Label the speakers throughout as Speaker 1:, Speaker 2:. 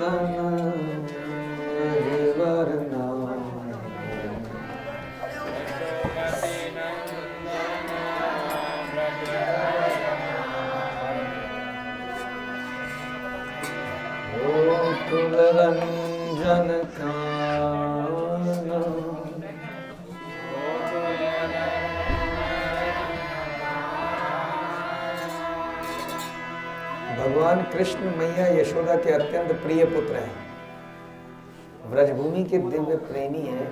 Speaker 1: रंजन भगवान कृष्ण मैया यशोदा के अत्यंत प्रिय पुत्र हैं। व्रजभूमि के दिव्य प्रेमी हैं।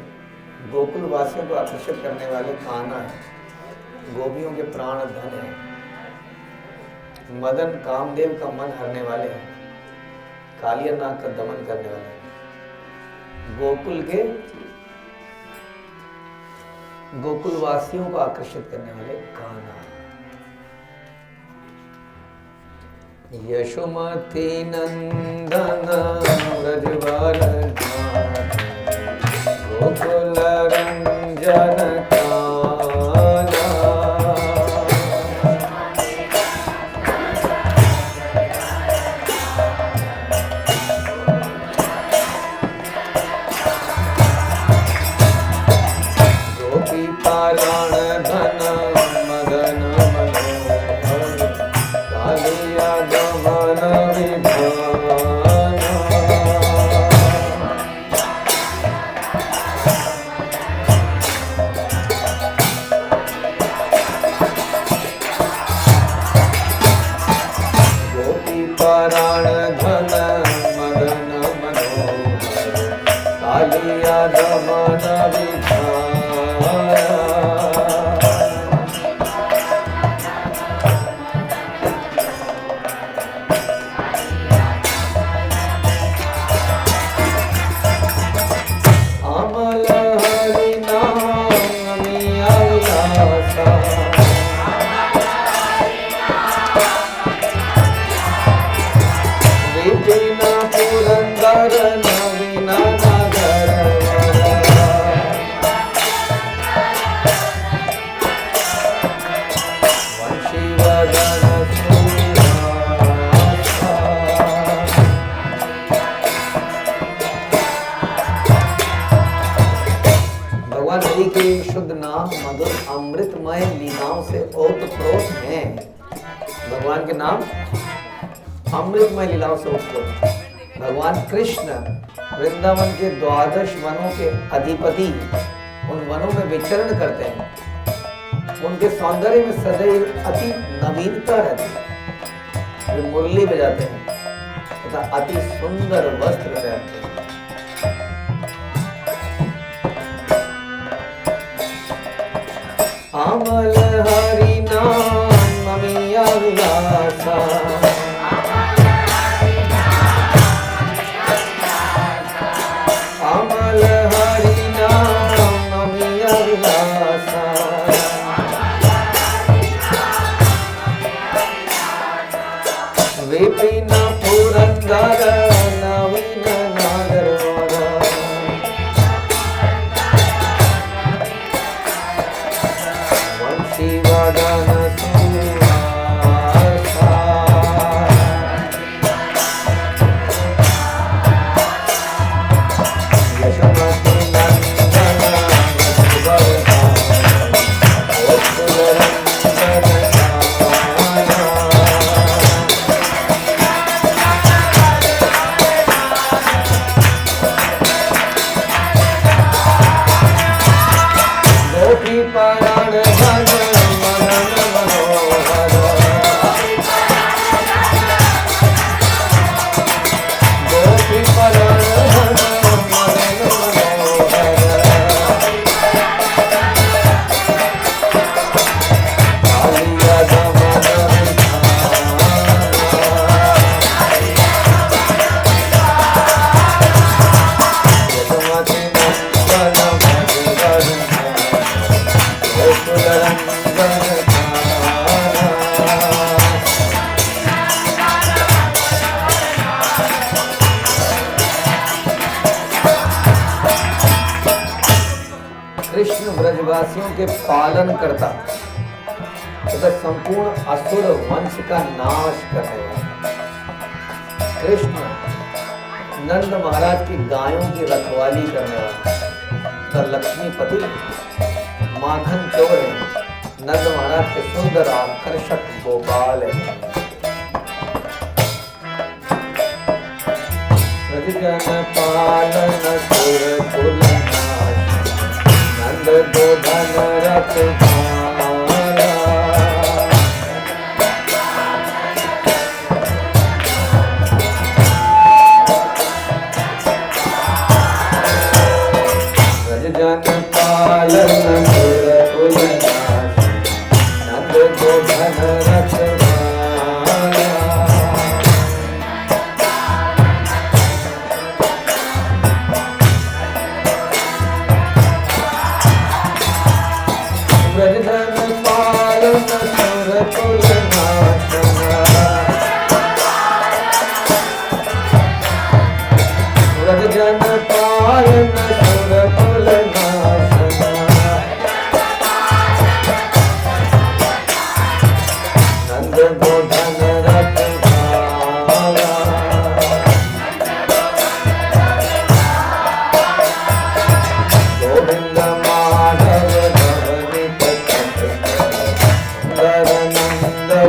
Speaker 1: गोकुल वासियों को आकर्षित करने वाले कान्हा है। गोपियों के प्राण धन है। मदन कामदेव का मन हरने वाले हैं। कालिया नाग का दमन करने वाले हैं। गोकुल वासियों को आकर्षित करने वाले कान्हा। यशोमती नंदन व्रजवर गोकुल रंजन शुद्ध नाम मधुर अमृतमय लीलाओं से ओतप्रोत हैं। भगवान के नाम अमृतमय लीलाओं से ओतप्रोत। भगवान कृष्ण वृंदावन के 12 वनों के अधिपति उन वनों में विचरण करते हैं। उनके सौंदर्य में सदैव अति नवीनता रहती है। वे मुरली बजाते हैं तथा अति सुंदर वस्त्र रहते हैं। अमल हरि नाम मिया विलासा अमल हरि नाम मिया विलासा विपिन पुरंदर नवीन नागर कृष्ण ब्रजवासियों के पालन करता तथा संपूर्ण असुर वंश का नाश करने वाला। कृष्ण नंद महाराज की गायों की रखवाली करने वाला तो लक्ष्मीपति माखन चोर है। नंद महाराज के सुंदर आकर्षक गोपाल है। जन पालन सुर कुल नंद गोधन रथ जन पालन सुर कुल नंद गोधन रथ जन पालन सुर कुल नंद गोधन रथ गोविंद माधव धवनि सुंदर नंद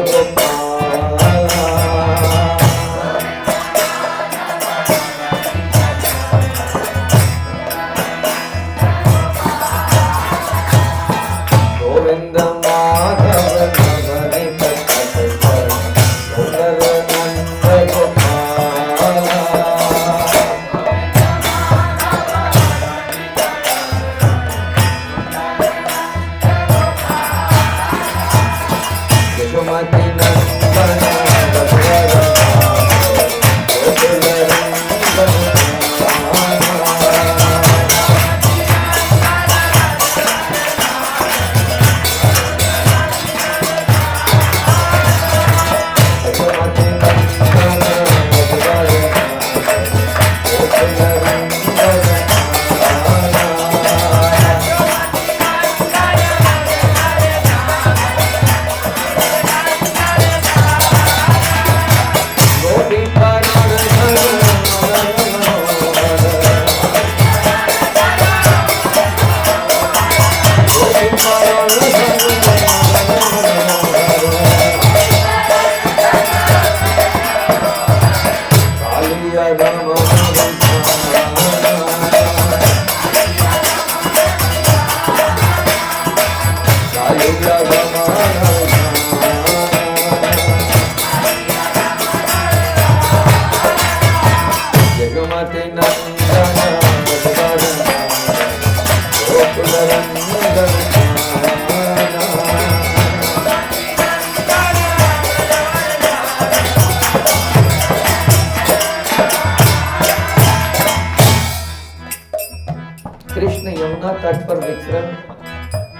Speaker 1: कृष्ण यमुना तट पर विचरण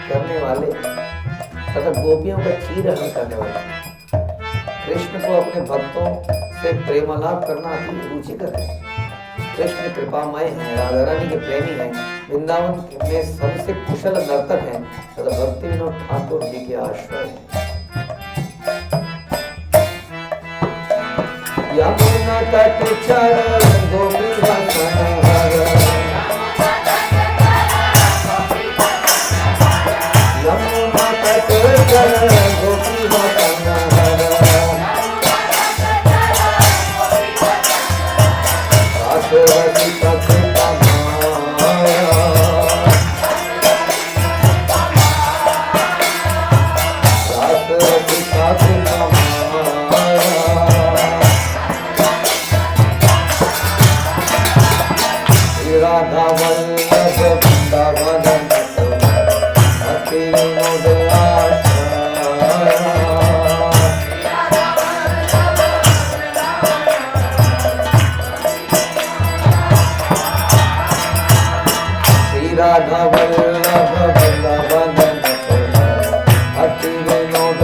Speaker 1: करने वाले तथा गोपियों का चीरहरण करने वाले कृष्ण को अपने भक्तों से प्रेमालाप करना अति रुचिकर है। कृष्ण कृपामय है, राधा रानी के प्रेमी हैं, वृंदावन में सबसे कुशल नर्तक हैं तथा भक्ति विनोद ठाकुर जी के आश्रय हैं। यमुना तट चरण गोपी राधा वल्लभ वृंदावन भक्ति विनोद श्री राधा वल्लभ वृंदावन भक्ति विनोद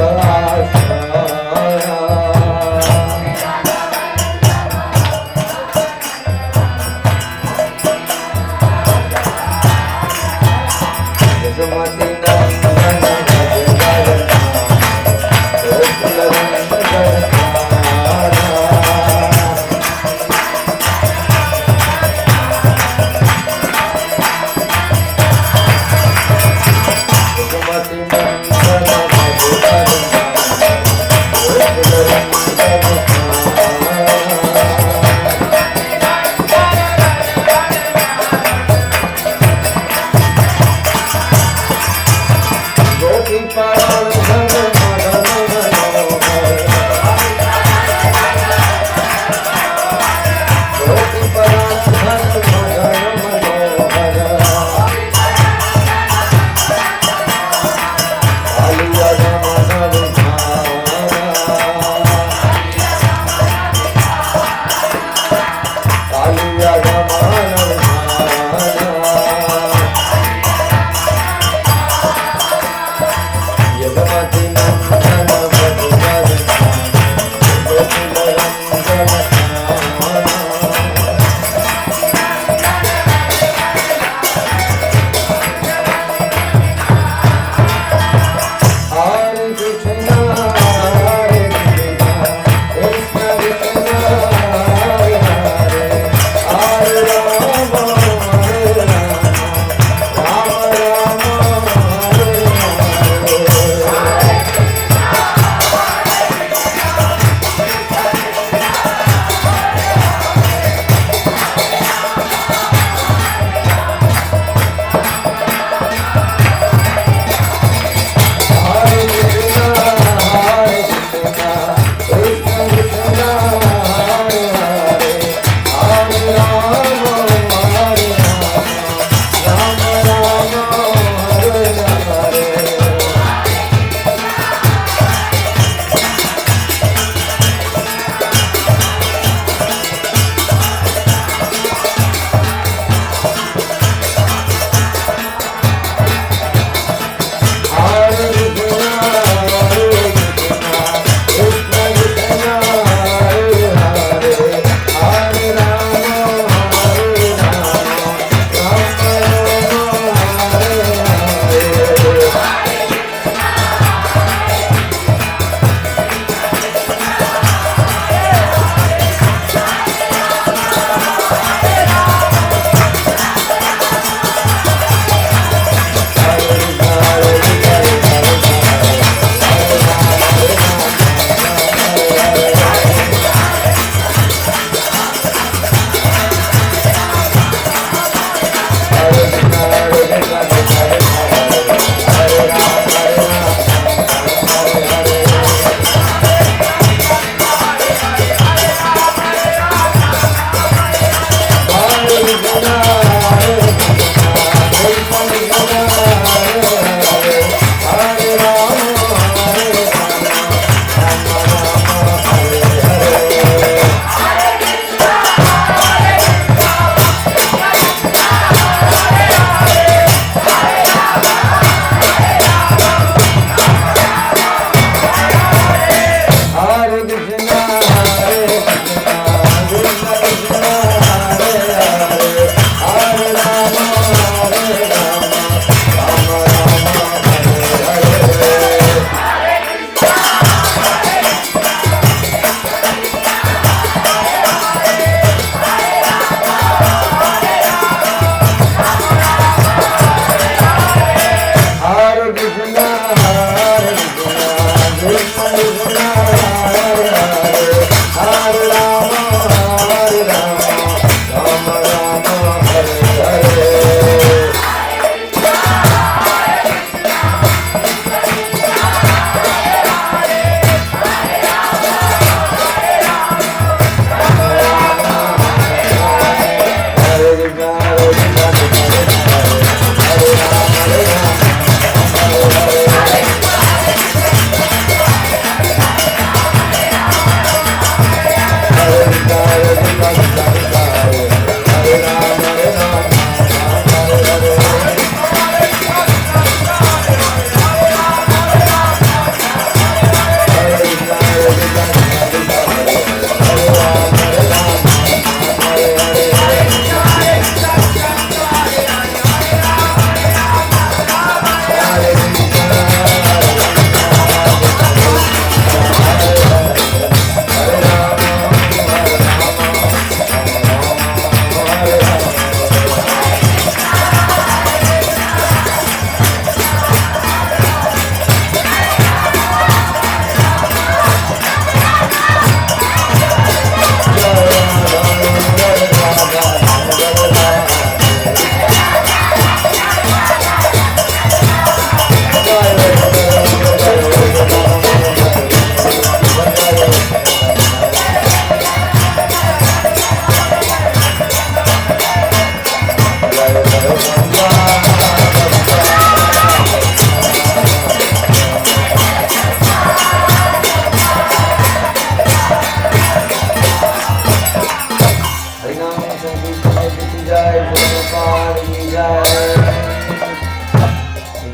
Speaker 1: हरिनाम संकीर्तन की जय, गोपाल की जय,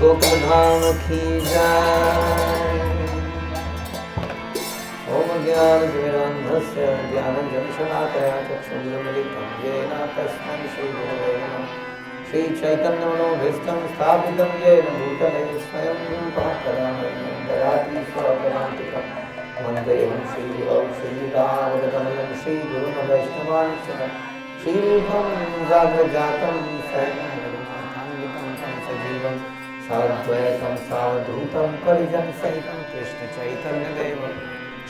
Speaker 1: गोकुल धाम की जय। ओम ज्ञानतिमिरान्धस्य ज्ञानञ्जनशलाकया चक्षुरुन्मीलितं येन तस्मै श्रीगुरवे नमः। श्रीचैतन्यमनोभीष्टं स्थापितं येन भूतले स्वयं रूपः कदा मह्यं ददाति स्वपदान्तिकं। वन्देऽहं श्रीगुरौ श्रीयुतावगतमलं श्रीगुरुं वैष्णवांश्च श्रीरूपं जाग्रजातं सहगणरघुनाथान्वितं तं सजीवं साद्वैतं सावधूतं परिजनसहितं कृष्णचैतन्यदेवं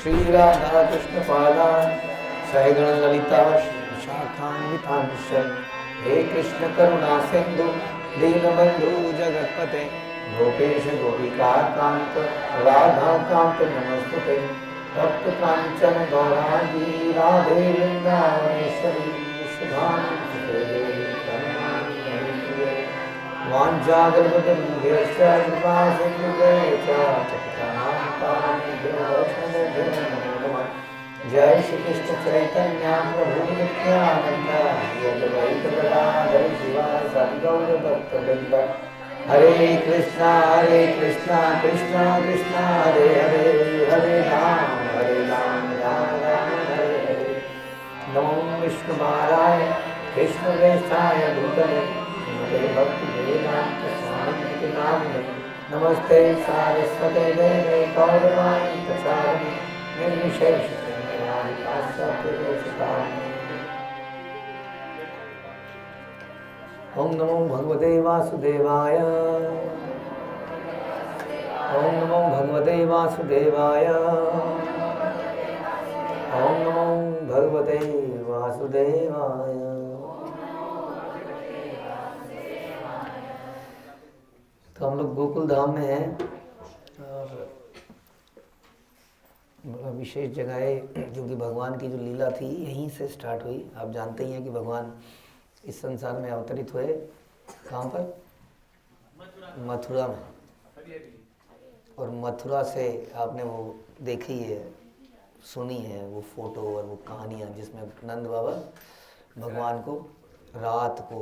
Speaker 1: श्रीराधाकृष्णपादान् सहगणललिता श्रीशाखान्वितांश्च। हे कृष्ण करुणा सिंधु दीनबंधु जगतपते गोपेश गोपिका कांत राधा कांत नमस्तुते। तप्त कांचन गौरांगी राधे वृंदावनेश्वरी शुभांशुते देवी प्रणमामि। वाञ्छाकल्पतरुभ्यश्च कृपा सिन्धुभ्यो च पतितानां पावनेभ्यो वैष्णवेभ्यो नमो नमः। जय श्री कृष्ण चैतन्य प्रभु नित्यानंद श्री अद्वैत गदाधर शिवासादि गौर भक्तवृंद। हरे कृष्णा कृष्णा कृष्णा हरे हरे, हरे राम राम राम हरे हरे। नमो विष्णुपादाय कृष्णप्रेष्ठाय भूतले श्रीमते भक्तिवेदांत स्वामिनिति नामिने। नमस्ते सारस्वते देवे गौरवाणी प्रचारिणे निर्विशेष ओम नमो भगवते वासुदेवाय, ओम नमो भगवते वासुदेवाय, ओम नमो भगवते वासुदेवाय। तो हम लोग गोकुल धाम में हैं और विशेष जगह है क्योंकि भगवान की जो लीला थी यहीं से स्टार्ट हुई। आप जानते ही हैं कि भगवान इस संसार में अवतरित हुए कहाँ पर? मथुरा में। और मथुरा से आपने वो देखी है, सुनी है वो फोटो और वो कहानियाँ जिसमें नंद बाबा भगवान को रात को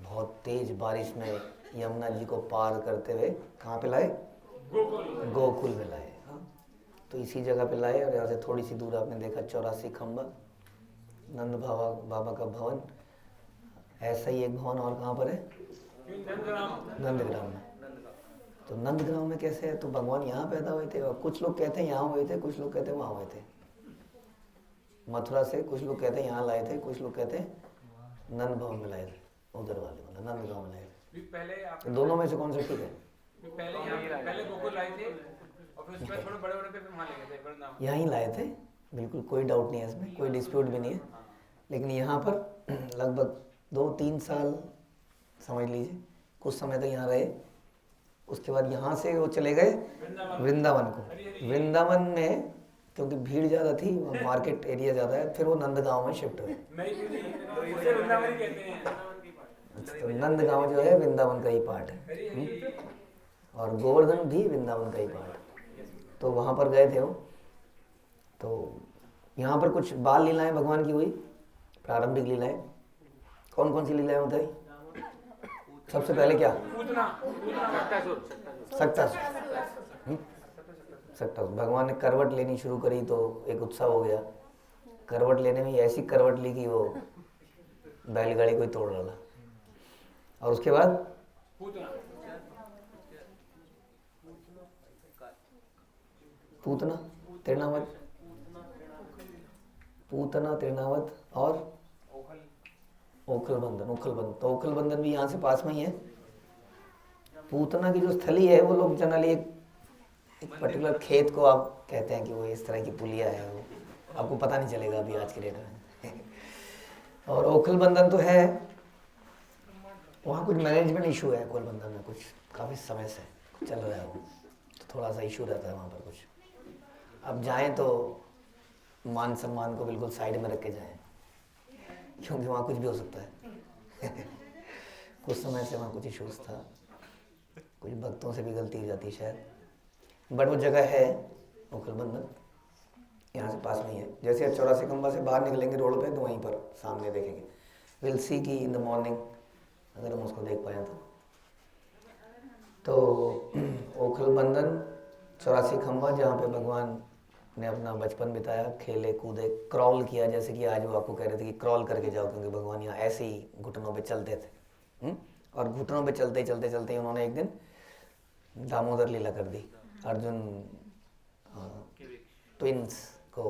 Speaker 1: बहुत तेज बारिश में यमुना जी को पार करते हुए कहाँ पे लाए? गोकुल में लाए। तो इसी जगह पे लाए और यहाँ से थोड़ी सी दूर आपने देखा 84 खंबा नंद बाबा का भवन। ऐसा ही एक भवन और कहाँ पर है? नंदग्राम में। तो नंदग्राम में कैसे है? तो भगवान यहाँ पैदा हुए थे और कुछ लोग कहते हैं यहाँ हुए थे, कुछ लोग कहते हैं वहाँ हुए थे। मथुरा से कुछ लोग कहते हैं यहाँ लाए थे, कुछ लोग कहते हैं नंद भवन में लाए थे, उधर वाले मतलब नंदगांव में लाए थे। तो दोनों में से कौन सा ठीक है?
Speaker 2: पहले गोकुल लाए थे और फिर उसके बाद थोड़े बड़े पे वहाँ ले गए थे वृंदावन।
Speaker 1: यहाँ ही लाए थे, बिल्कुल कोई डाउट नहीं है इसमें, कोई डिस्प्यूट भी नहीं है। लेकिन यहाँ पर लगभग 2-3 साल समझ लीजिए कुछ समय तक यहाँ रहे। उसके बाद यहाँ से वो चले गए वृंदावन को। वृंदावन में क्योंकि भीड़ ज़्यादा थी, मार्केट एरिया ज़्यादा है, फिर वो नंदगांव में शिफ्ट हुए। तो नंदगांव जो है वृंदावन का ही पार्ट है और गोवर्धन भी वृंदावन का ही पार्ट है। तो वहाँ पर गए थे वो। तो यहाँ पर कुछ बाल लीलाएं भगवान की हुई, प्रारंभिक लीलाएं। कौन कौन सी लीलाएं बताई? सबसे पहले क्या? सक्तासुर। भगवान ने करवट लेनी शुरू करी तो एक उत्साह हो गया। करवट लेने में ऐसी करवट ली कि वो बैलगाड़ी को ही तोड़ डाला। और उसके बाद पूतना, तृणावत, पूतना, तृणावत और ओखलबंधन। तो ओखलबंधन भी यहाँ से पास में ही है। पूतना की जो स्थली है वो लोग जनरली एक पर्टिकुलर खेत को आप कहते हैं कि वो इस तरह की पुलिया है, वो आपको पता नहीं चलेगा अभी आज के डेट में। और ओखलबंधन तो है, वहाँ कुछ मैनेजमेंट इशू है ओखलबंधन में, कुछ काफ़ी समय से चल रहा है वो, तो थोड़ा सा इशू रहता है वहाँ पर कुछ। अब जाएं तो मान सम्मान को बिल्कुल साइड में रख के जाएं, क्योंकि वहाँ कुछ भी हो सकता है। कुछ समय से वहाँ कुछ इशूज़ था, कुछ भक्तों से भी गलती हो जाती है शायद, बट वो जगह है ओखलबंधन, यहाँ से पास में ही है। जैसे 84 खंबा से बाहर निकलेंगे रोड पे तो वहीं पर सामने देखेंगे विल सी की इन द मॉर्निंग अगर हम उसको देख पाए तो ओखल बंधन 84 खंबा, जहाँ पे भगवान ने अपना बचपन बिताया, खेले कूदे, क्रॉल किया, जैसे कि आज वो आपको कह रहे थे कि क्रॉल करके जाओ, क्योंकि भगवान यहाँ ऐसे ही घुटनों पे चलते थे। और घुटनों पे चलते चलते चलते उन्होंने एक दिन दामोदर लीला कर दी, अर्जुन ट्विंस को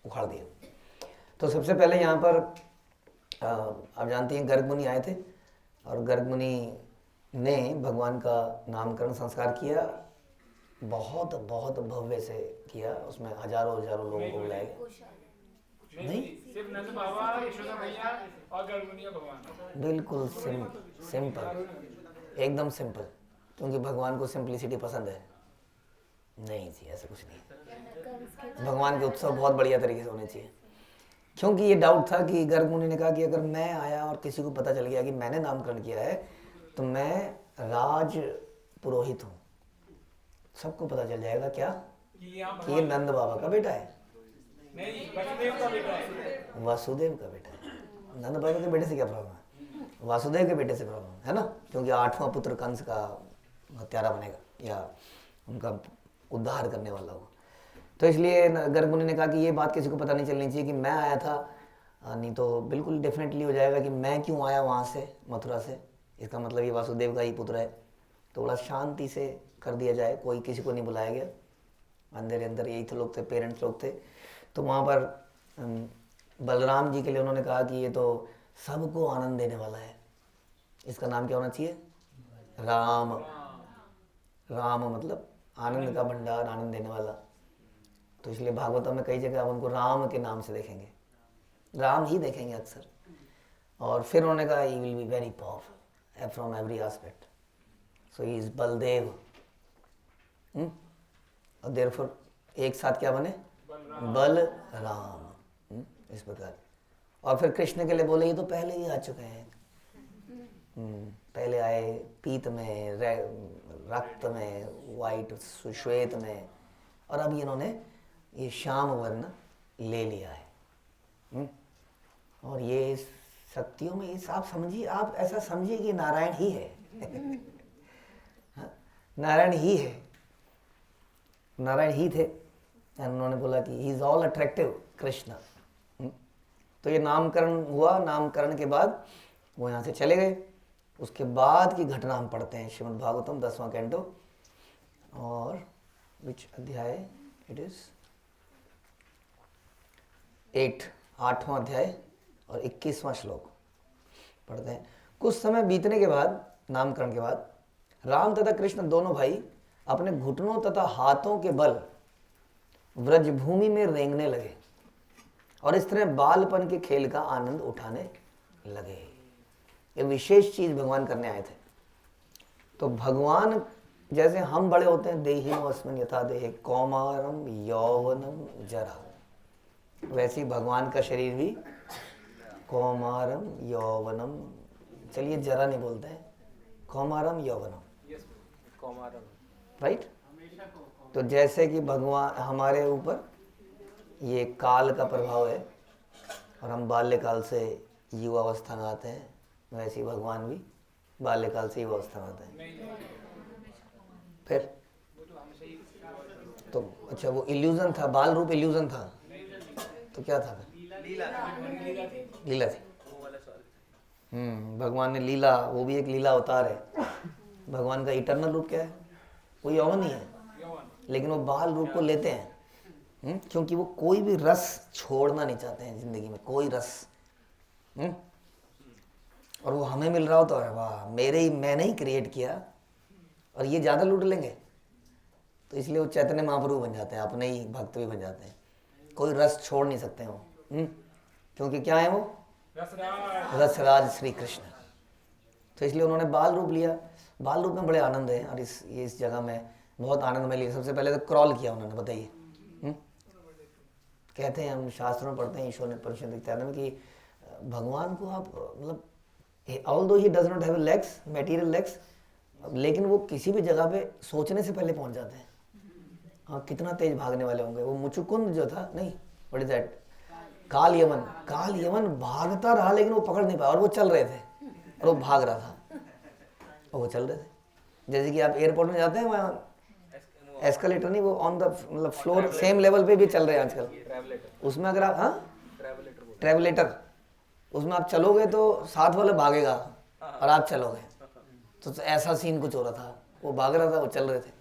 Speaker 1: उखाड़ दिया। तो सबसे पहले यहाँ पर आप जानती हैं गर्ग मुनि आए थे, और गर्ग मुनि ने भगवान का नामकरण संस्कार किया, बहुत बहुत भव्य से किया, उसमें हजारों लोगों को बुलाया गया। नहीं,
Speaker 2: सिर्फ नंद बाबा, यशोदा मैया और गर्ग मुनि भगवान।
Speaker 1: बिल्कुल सिंपल, एकदम सिंपल, क्योंकि भगवान को सिंपलिसिटी पसंद है। नहीं जी, ऐसा कुछ नहीं। भगवान के उत्सव बहुत बढ़िया तरीके से होने चाहिए, क्योंकि ये डाउट था कि गर्ग मुनि ने कहा कि अगर मैं आया और किसी को पता चल गया कि मैंने नामकरण किया है तो मैं राज पुरोहित हूँ, सबको पता चल जाएगा क्या कि ये नंद बाबा का बेटा है।
Speaker 2: नहीं, वसुदेव का बेटा है।
Speaker 1: वासुदेव का बेटा है। नंद बाबा के बेटे से क्या प्रॉब्लम है? वासुदेव के बेटे से प्रॉब्लम है ना, क्योंकि 8वां पुत्र कंस का हत्यारा बनेगा या उनका उद्धार करने वाला हो। तो इसलिए गर्ग मुनि ने कहा कि ये बात किसी को पता नहीं चलनी चाहिए कि मैं आया था, नहीं तो बिल्कुल डेफिनेटली हो जाएगा कि मैं क्यों आया वहाँ से, मथुरा से, इसका मतलब ये वासुदेव का ही पुत्र है। तो बड़ा शांति से कर दिया जाए, कोई किसी को नहीं बुलाया गया, अंदर यही तो लोग थे, पेरेंट्स लोग थे। तो वहाँ पर बलराम जी के लिए उन्होंने कहा कि ये तो सबको आनंद देने वाला है, इसका नाम क्या होना चाहिए? राम। राम मतलब आनंद का भंडार, आनंद देने वाला। तो इसलिए भागवतम में कई जगह आप उनको राम के नाम से देखेंगे, राम ही देखेंगे अक्सर। और फिर उन्होंने कहा he will be very powerful from every aspect, so he is Baldev. और देयरफॉर एक साथ क्या बने? बल राम। इस प्रकार। और फिर कृष्ण के लिए बोले ये तो पहले ही आ चुके हैं, पहले आए पीत में, रक्त में, वाइट श्वेत में, और अब इन्होंने ये श्याम वर्ण ले लिया है। और ये शक्तियों में इस आप समझिए, आप ऐसा समझिए कि नारायण ही है। नारायण ही है, नारायण ही थे। उन्होंने बोला कि he is all attractive Krishna. तो ये नामकरण हुआ, नामकरण के बाद वो यहाँ से चले गए। उसके बाद की घटना हम पढ़ते हैं श्रीमद् भागवतम 10वां कैंटो, और विच अध्याय इट इज 8वां अध्याय और 21वां श्लोक पढ़ते हैं। कुछ समय बीतने के बाद, नामकरण के बाद, राम तथा कृष्ण दोनों भाई अपने घुटनों तथा हाथों के बल व्रजभूमि में रेंगने लगे और इस तरह बालपन के खेल का आनंद उठाने लगे। ये विशेष चीज भगवान करने आए थे। तो भगवान जैसे हम बड़े होते हैं, देहिनोऽस्मिन् यथा देहे कौमारम यौवनम जरा, वैसे ही भगवान का शरीर भी कौमारम यौवनम, चलिए जरा नहीं बोलते हैं, कौमारम यौवनम, राइट। तो जैसे कि भगवान हमारे ऊपर ये काल का प्रभाव है और हम बाल्यकाल से युवावस्था में आते हैं, वैसे ही भगवान भी बाल्यकाल से युवावस्था में आते हैं। फिर तो अच्छा, वो इल्यूजन था, बाल रूप इल्यूजन था, तो क्या था? लीला थी। भगवान ने लीला, वो भी एक लीला अवतार है। भगवान का इटर्नल रूप क्या है? वो यौवन ही है, लेकिन वो बाल रूप को लेते हैं क्योंकि वो कोई भी रस छोड़ना नहीं चाहते हैं जिंदगी में, कोई रस। और वो हमें मिल रहा हो तो वाह, मैंने ही क्रिएट किया, और ये ज़्यादा लूट लेंगे। तो इसलिए वो चैतन्य महाप्रभु बन जाते हैं, अपने ही भक्त भी बन जाते हैं। कोई रस छोड़ नहीं सकते वो, क्योंकि क्या है वो? रसराज श्री कृष्ण। तो इसलिए उन्होंने बाल रूप लिया। बाल रूप में बड़े आनंद है, और इस जगह में बहुत आनंद में लिया। सबसे पहले तो क्रॉल किया उन्होंने, बताइए। कहते हैं, हम शास्त्रों में पढ़ते हैं, ईश्वर ने परिषद इत्यादि में, कि भगवान को आप मतलब although he does not have legs, material legs, लेकिन वो किसी भी जगह पे सोचने से पहले पहुंच जाते हैं। हाँ, कितना तेज भागने वाले होंगे। वो मुचुकुंद जो था, नहीं, व्हाट इज दैट, काल यमन भागता रहा लेकिन वो पकड़ नहीं पाया, और वो चल रहे थे और वो भाग रहा था और वो चल रहे थे। जैसे कि आप एयरपोर्ट में जाते हैं, वहाँ एस्केलेटर नहीं, वो ऑन द मतलब फ्लोर सेम लेवल पे भी चल रहे हैं आजकल। उसमें अगर आप, हाँ ट्रेवलेटर, उसमें आप चलोगे तो साथ वाला भागेगा और आप चलोगे, तो ऐसा सीन कुछ हो रहा था, वो भाग रहा था वो चल रहे थे।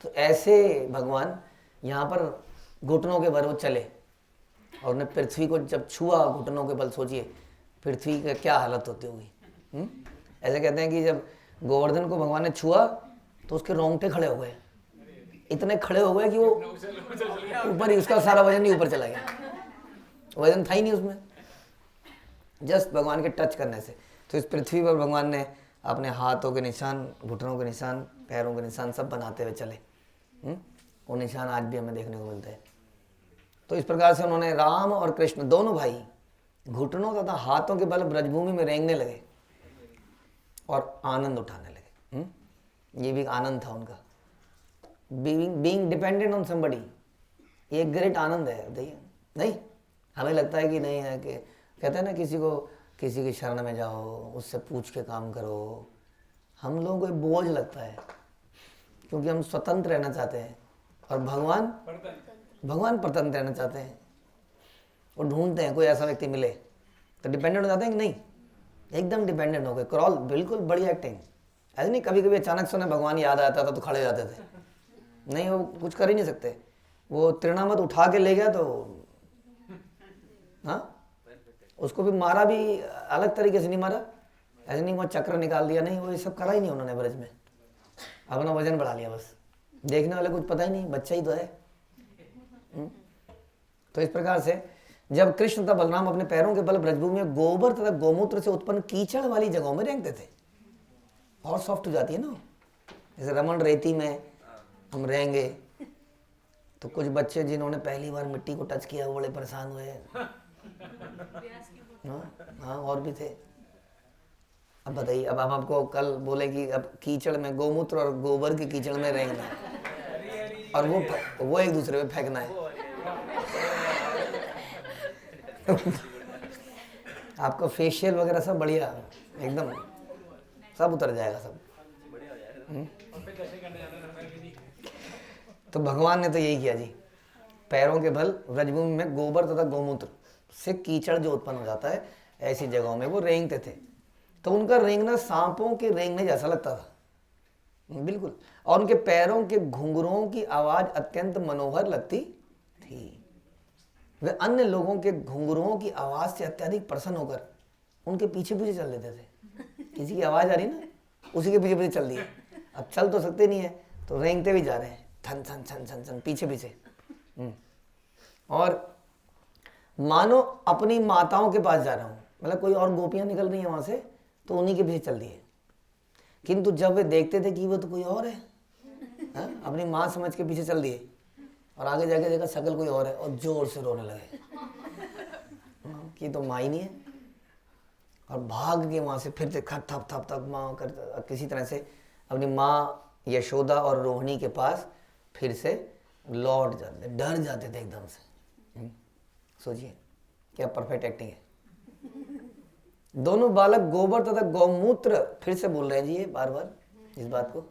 Speaker 1: तो ऐसे भगवान यहाँ पर घुटनों के बल वो चले और उन्हें पृथ्वी को जब छुआ घुटनों के बल, सोचिए पृथ्वी का क्या हालत होती होगी। ऐसे कहते हैं कि जब गोवर्धन को भगवान ने छुआ तो उसके रोंगटे खड़े हो गए, इतने खड़े हो गए कि वो ऊपर ही, उसका सारा वजन ही ऊपर चला गया, वजन था ही नहीं उसमें, जस्ट भगवान के टच करने से। तो इस पृथ्वी पर भगवान ने अपने हाथों के निशान, घुटनों के निशान, पैरों के निशान सब बनाते हुए चले। वो निशान आज भी हमें देखने को मिलते हैं। तो इस प्रकार से उन्होंने, राम और कृष्ण दोनों भाई घुटनों तथा हाथों के बल ब्रजभूमि में रेंगने लगे और आनंद उठाने लगे। ये भी आनंद था उनका, बीइंग डिपेंडेंट ऑन समबडी। ये एक ग्रेट आनंद है। नहीं हमें लगता है कि नहीं है, कि कहते हैं ना किसी की शरण में जाओ, उससे पूछ के काम करो। हम लोगों को बोझ लगता है क्योंकि हम स्वतंत्र रहना चाहते हैं, और भगवान परतंत्र रहना चाहते हैं। वो ढूंढते हैं कोई ऐसा व्यक्ति मिले तो डिपेंडेंट हो जाते हैं कि नहीं, एकदम डिपेंडेंट हो गए। क्रॉल, बिल्कुल बड़ी एक्टिंग। ऐसे नहीं कभी कभी अचानक से उन्हें भगवान याद आता था तो खड़े हो जाते थे, नहीं वो कुछ कर ही नहीं सकते। वो तृणामत उठा के ले गया तो हाँ, उसको भी मारा भी अलग तरीके से नहीं मारा, ऐसे नहीं वो चक्र निकाल दिया, नहीं वो ये सब करा ही नहीं उन्होंने ब्रज में, अपना वजन बढ़ा लिया बस। देखने वाले कुछ पता ही नहीं, बच्चा ही तो है। तो इस प्रकार से जब कृष्ण तथा बलराम अपने पैरों के बल ब्रजभूमि में गोबर तथा गोमूत्र से उत्पन्न कीचड़ वाली जगहों में रेंगते थे, और सॉफ्ट हो जाती है ना, जैसे रमण रेती में हम रहेंगे। तो कुछ बच्चे जिन्होंने पहली बार मिट्टी को टच किया वो बड़े परेशान हुए। हाँ और भी थे। अब बताइए, अब हम आपको कल बोले कि अब कीचड़ में, गोमूत्र और गोबर के कीचड़ में रहेंगे और वो एक दूसरे पे फेंकना है। आपका फेशियल वगैरह सब बढ़िया, एकदम सब उतर जाएगा सब। तो भगवान ने तो यही किया जी, पैरों के बल ब्रजभूमि में गोबर तथा गोमूत्र से कीचड़ जो उत्पन्न हो जाता है, ऐसी जगहों में वो रेंगते थे। तो उनका रेंगना सांपों के रेंगने जैसा लगता था, बिल्कुल। और उनके पैरों के घुंघरुओं की आवाज अत्यंत मनोहर लगती थी। वे अन्य लोगों के घुंघरुओं की आवाज से अत्यधिक प्रसन्न होकर उनके पीछे पीछे चल देते थे। किसी की आवाज आ रही ना, उसी के पीछे पीछे चल दिए। अब चल तो सकते नहीं है तो रेंगते भी जा रहे हैं, थन थन थन थन थन पीछे पीछे। और मानो अपनी माताओं के पास जा रहा हूं, मतलब कोई और गोपियां निकल रही हैं वहां से तो उन्हीं के पीछे चल दिए। किंतु जब वे देखते थे कि वो तो कोई और है, अपनी माँ समझ के पीछे चल दिए, और आगे जाके देखा शक्ल कोई और है और जोर से रोने लगे कि तो माँ ही नहीं है। और भाग के वहां से फिर से थप थप थप थप माँ कर किसी तरह से अपनी माँ यशोदा और रोहिणी के पास फिर से लौट जाते, डर जाते थे एकदम से। सोचिए क्या परफेक्ट एक्टिंग है। दोनों बालक गोबर तथा गौमूत्र, फिर से बोल रहे हैं जी ये बार बार इस बात को,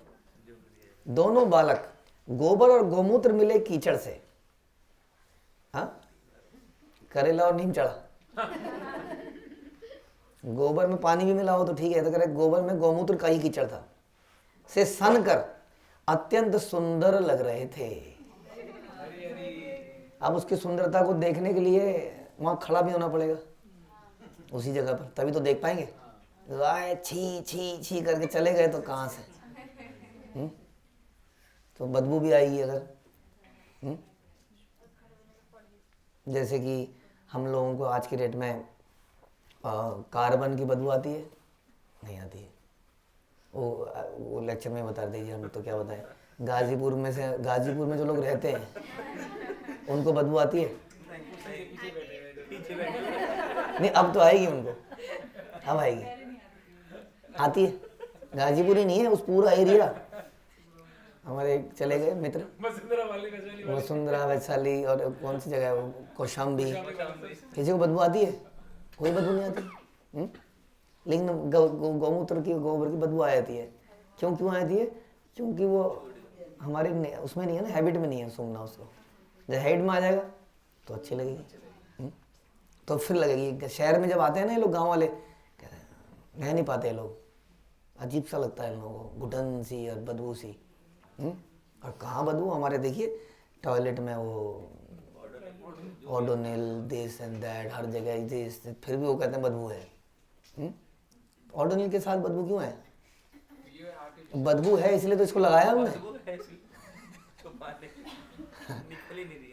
Speaker 1: दोनों बालक गोबर और गोमूत्र मिले कीचड़ से। हाँ, करेला और नीम चढ़ा। गोबर में पानी भी मिला हो तो ठीक है, तो कह रहे गोबर में गोमूत्र का ही कीचड़ था, से सन कर अत्यंत सुंदर लग रहे थे। अब उसकी सुंदरता को देखने के लिए वहां खड़ा भी होना पड़ेगा उसी जगह पर, तभी तो देख पाएंगे। आए छी छी छी करके चले गए तो कहां से, तो बदबू भी आएगी अगर। जैसे कि हम लोगों को आज की डेट में कार्बन की बदबू आती है, नहीं आती है। वो लेक्चर में बता दीजिए, हम तो क्या बताएं। गाजीपुर में जो लोग रहते हैं उनको बदबू आती है? नहीं, अब तो आएगी उनको, अब आएगी, आती है। गाजीपुर ही नहीं है, उस पूरा एरिया हमारे एक चले गए मित्र
Speaker 2: वसुंधरा वाली वैशाली वाली
Speaker 1: वसुंधरा, वैशाली और कौन सी जगह है वो, कौशाम्बी। किसी को बदबू आती है? कोई बदबू नहीं आती। लेकिन गौमूत्र की, गोबर की बदबू आ जाती है। क्यों आती है? क्योंकि वो हमारे उसमें नहीं है ना, हैबिट में नहीं है सूंघना उसको। जब हैबिट में आ जाएगा तो अच्छी लगेगी, तो फिर लगेगी। शहर में जब आते हैं ना ये लोग, गाँव वाले रह नहीं पाते लोग, अजीब सा लगता है इन लोगों को, घुटन सी और बदबू सी। और कहाँ बदबू, हमारे देखिए टॉयलेट में वो ओडोनिल दिस एंड दैट, हर जगह दिस, फिर भी वो कहते हैं बदबू है। ओडोनिल के साथ बदबू क्यों है? बदबू है इसलिए तो इसको लगाया हमने।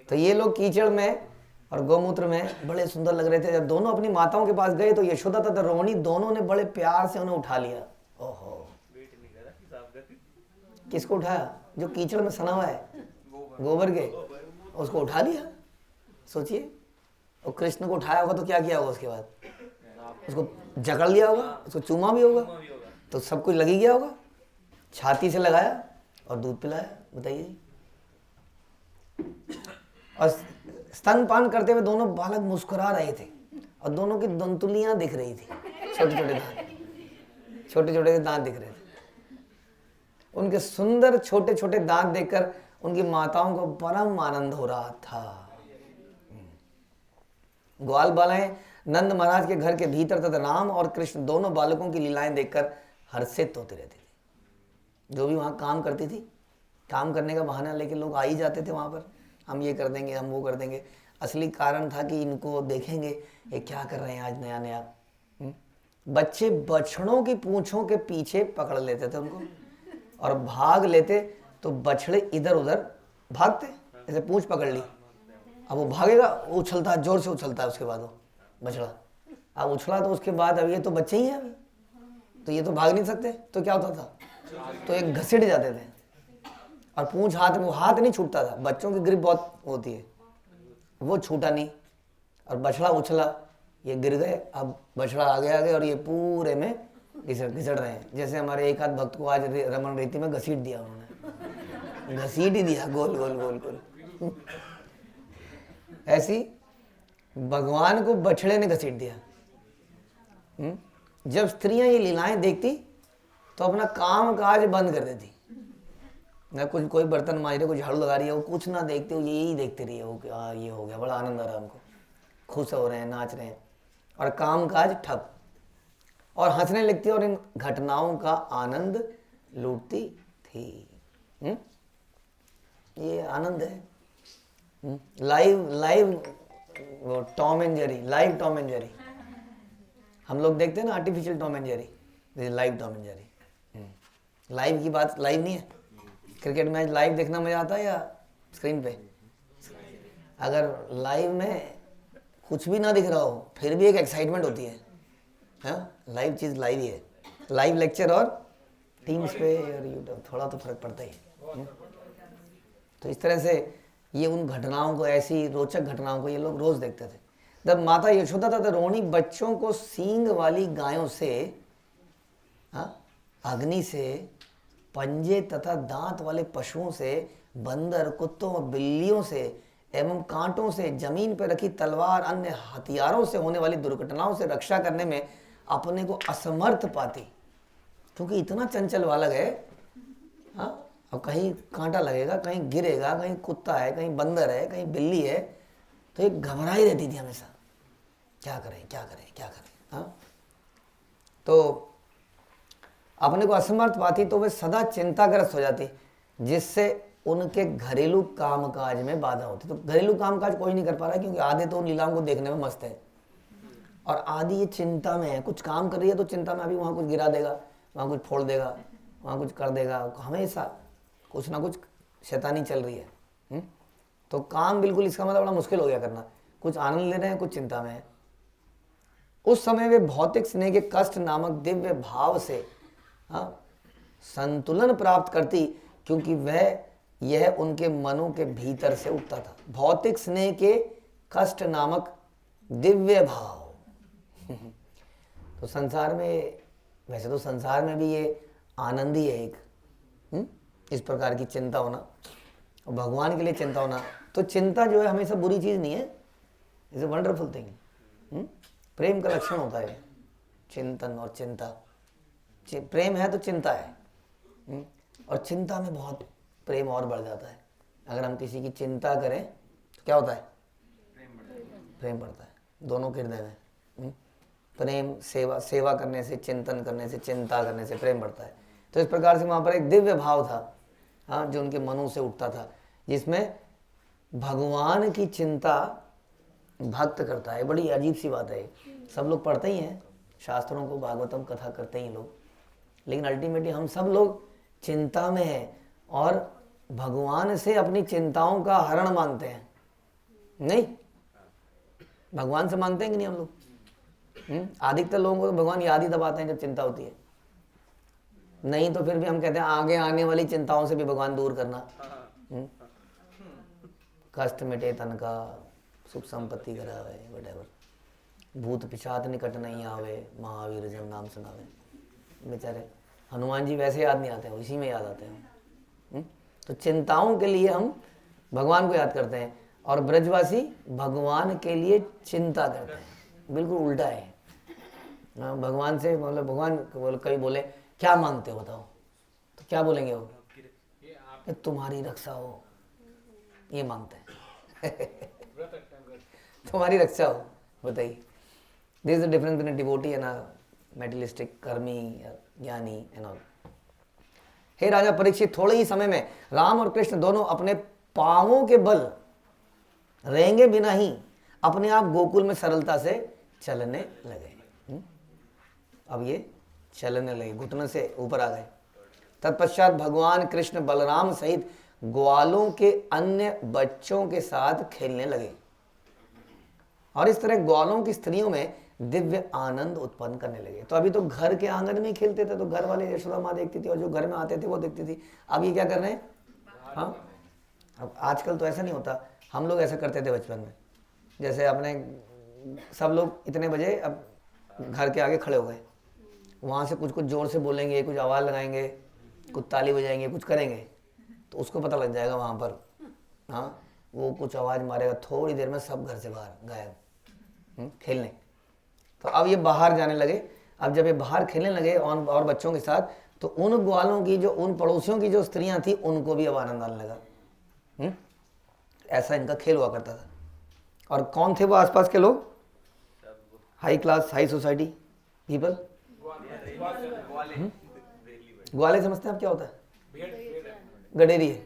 Speaker 1: तो ये लोग कीचड़ में और गौमूत्र में बड़े सुंदर लग रहे थे। जब दोनों अपनी माताओं के पास गए तो यशोदा तथा रोहिणी दोनों ने बड़े प्यार से उन्हें उठा लिया। ओहो, किसको उठाया? जो कीचड़ में सना हुआ है गोबर के, उसको उठा लिया। सोचिए, और कृष्ण को उठाया होगा तो क्या किया होगा उसके बाद? उसको जकड़ लिया होगा, उसको चूमा भी होगा, तो सब कुछ लगी गया होगा। छाती से लगाया और दूध पिलाया। बताइए। और स्तनपान करते हुए दोनों बालक मुस्कुरा रहे थे और दोनों की दंतुलियां दिख रही थी, छोटे छोटे दांत, छोटे छोटे दांत दिख रहे थे। उनके सुंदर छोटे छोटे दांत देखकर उनकी माताओं को परम आनंद हो रहा था। ग्वाल बालाएं नंद महाराज के घर के भीतर तथा राम और कृष्ण दोनों बालकों की लीलाएं देखकर हर्षित होती रहती थी। जो भी वहाँ काम करती थी, काम करने का बहाना लेके लोग आ ही जाते थे वहाँ पर, हम ये कर देंगे, हम वो कर देंगे। असली कारण था कि इनको देखेंगे ये क्या कर रहे हैं आज नया नया। बच्चे बछड़ों की पूंछों के पीछे पकड़ लेते थे उनको और भाग लेते, तो बछड़े इधर उधर भागते, जैसे पूंछ पकड़ ली, अब वो भागेगा, उछलता है, जोर से उछलता है। उसके बाद वो बछड़ा अब उछला तो उसके बाद अब ये तो बच्चे ही हैं अभी, तो ये तो भाग नहीं सकते, तो क्या होता था, तो एक घसीट जाते थे और पूंछ हाथ में, वो हाथ नहीं छूटता था। बच्चों की ग्रिप बहुत होती है, वो छूटा नहीं और बछड़ा उछला, ये गिर गए। अब बछड़ा आगे और ये पूरे में घिसट रहे हैं। जैसे हमारे एक आध भक्त को आज रमन रीति में घसीट दिया उन्होंने, घसीट ही दिया गोल गोल गोल गोल। ऐसी भगवान को बछड़े ने घसीट दिया। जब स्त्रियां ये लीलाएं देखती तो अपना काम काज बंद कर देती, ना कुछ, कोई बर्तन मांज रहे, कोई झाड़ू लगा रही है, वो कुछ ना देखते, वो यही देखते रही है। वो ये हो गया, बड़ा आनंद आ रहा है हमको, खुश हो रहे हैं, नाच रहे हैं, और काम काज ठप, और हंसने लगती और इन घटनाओं का आनंद लूटती थी। ये आनंद है। लाइव वो Tom and Jerry, live Tom and Jerry. हम लोग देखते हैं ना artificial Tom and Jerry, live Tom and Jerry. Live की बात लाइव नहीं है। क्रिकेट मैच लाइव देखना मजा आता है या स्क्रीन पे? अगर लाइव में कुछ भी ना दिख रहा हो फिर भी एक एक्साइटमेंट होती है। हाँ, लाइव चीज़ लाइव ही है। लाइव लेक्चर और टीम्स पे और यूट्यूब थोड़ा तो फर्क पड़ता ही है। तो इस तरह से ये उन घटनाओं को, ऐसी रोचक घटनाओं को ये लोग रोज देखते थे। जब माता यशोदा तथा रोहिणी बच्चों को सींग वाली गायों से, अग्नि से, पंजे तथा दांत वाले पशुओं से, बंदर, कुत्तों और बिल्लियों से एवं कांटों से, जमीन पर रखी तलवार, अन्य हथियारों से होने वाली दुर्घटनाओं से रक्षा करने में अपने को असमर्थ पाती, क्योंकि इतना चंचल बालक है। हाँ, अब कहीं कांटा लगेगा, कहीं गिरेगा, कहीं कुत्ता है, कहीं बंदर है, कहीं बिल्ली है, तो ये घबराई रहती थी हमेशा, क्या करें क्या करें क्या करें। हाँ, तो अपने को असमर्थ पाती तो वे सदा चिंताग्रस्त हो जाती, जिससे उनके घरेलू कामकाज में बाधा होती। तो घरेलू कामकाज कोई नहीं कर पा रहा क्योंकि आधे तो उन लीलाओं को देखने में मस्त है और आधी ये चिंता में है। कुछ काम कर रही है तो चिंता में, अभी वहाँ कुछ गिरा देगा, वहाँ कुछ फोड़ देगा, वहाँ कुछ कर देगा, हमेशा कुछ ना कुछ शैतानी चल रही है। तो काम बिल्कुल, इसका मतलब बड़ा मुश्किल हो गया करना। कुछ आनंद ले रहे हैं, कुछ चिंता में है। उस समय वे भौतिक स्नेह के कष्ट नामक दिव्य भाव से संतुलन प्राप्त करती, क्योंकि वह यह उनके मनों के भीतर से उठता था। भौतिक स्नेह के कष्ट नामक दिव्य भाव। तो संसार में, वैसे तो संसार में भी ये आनंद ही है एक, इस प्रकार की चिंता होना और भगवान के लिए चिंता होना। तो चिंता जो है हमेशा बुरी चीज़ नहीं है, इज ए वंडरफुल थिंग। प्रेम का लक्षण होता है चिंतन और चिंता। प्रेम है तो चिंता है, और चिंता में बहुत प्रेम और बढ़ जाता है। अगर हम किसी की चिंता करें तो क्या होता है? प्रेम बढ़ता है दोनों के हृदय में। प्रेम सेवा करने से, चिंतन करने से, चिंता करने से प्रेम बढ़ता है। तो इस प्रकार से वहाँ पर एक दिव्य भाव था, हाँ, जो उनके मनों से उठता था, जिसमें भगवान की चिंता भक्त करता है। बड़ी अजीब सी बात है। सब लोग पढ़ते ही हैं शास्त्रों को, भागवतम कथा करते ही लोग, लेकिन अल्टीमेटली हम सब लोग चिंता में हैं और भगवान से अपनी चिंताओं का हरण मांगते हैं। नहीं, भगवान से मांगते हैं कि नहीं हम लोग? अधिकतर लोगों को तो भगवान याद ही दबाते हैं जब चिंता होती है। नहीं तो फिर भी हम कहते हैं आगे आने वाली चिंताओं से भी भगवान दूर करना। कष्ट मिटे तन का, सुख संपत्ति करावे, वटेवर, भूत पिशाच निकट नहीं आवे, महावीर जन नाम सुनावे। बेचारे हनुमान जी वैसे याद नहीं आते हैं, इसी में याद आते हैं। तो चिंताओं के लिए हम भगवान को याद करते हैं और ब्रजवासी भगवान के लिए चिंता करते हैं। बिल्कुल उल्टा है। भगवान से मतलब भगवान कभी बोले क्या मांगते हो बताओ, तो क्या बोलेंगे वो? कि तुम्हारी रक्षा हो, ये मांगते हैं। तुम्हारी रक्षा हो, बताइए। This is the difference between devotee and a materialistic कर्मी ज्ञानी एंड ऑल। हे राजा परीक्षित, थोड़े ही समय में राम और कृष्ण दोनों अपने पांवों के बल रहेंगे बिना ही अपने आप गोकुल में सरलता से चलने लगे। अब ये चलने लगे, घुटने से ऊपर आ गए। तत्पश्चात भगवान कृष्ण बलराम सहित ग्वालों के अन्य बच्चों के साथ खेलने लगे और इस तरह ग्वालों की स्त्रियों में दिव्य आनंद उत्पन्न करने लगे। तो अभी तो घर के आंगन में ही खेलते थे, तो घर वाले यशोदा माँ देखती थी और जो घर में आते थे वो देखती थी। अब ये क्या कर रहे हैं? हाँ, अब आजकल तो ऐसा नहीं होता। हम लोग ऐसा करते थे बचपन में, जैसे अपने सब लोग इतने बजे अब घर के आगे खड़े हो गए, वहाँ से कुछ कुछ जोर से बोलेंगे, कुछ आवाज़ लगाएंगे, कुछ ताली बजाएंगे, कुछ करेंगे, तो उसको पता लग जाएगा वहाँ पर। हाँ, वो कुछ आवाज़ मारेगा, थोड़ी देर में सब घर से बाहर गायब खेलने। तो अब ये बाहर जाने लगे। अब जब ये बाहर खेलने लगे और बच्चों के साथ, तो उन ग्वालों की, जो उन पड़ोसियों की जो स्त्रियां थी, उनको भी अब आनंद आने लगा। ऐसा इनका खेल हुआ करता था। और कौन थे वो आसपास के लोग? High class, high society people. ग्वाले समझते हैं आप क्या होता है? गडेरी है।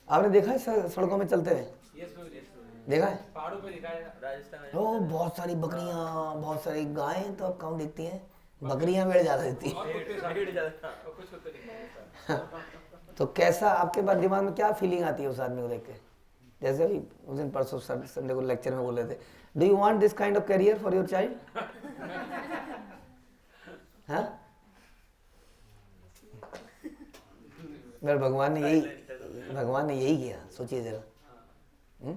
Speaker 1: आपने देखा है सड़कों में चलते हुए? देखा है?
Speaker 2: पहाड़ों पे दिखा है राजस्थान।
Speaker 1: ओ बहुत सारी बकरियां, बहुत सारी गायें तो अब कम दिखती हैं, बकरियां भेड़ ज्यादा दिखती हैं। तो कैसा आपके बाद दिमाग में क्या फीलिंग आती है उस आदमी को देख के? जैसे अभी उस दिन परसों संडे को लेक्चर में बोल रहे थे, do you want this kind of career for your child? हाँ, भगवान ने यही किया, सोचिए जरा।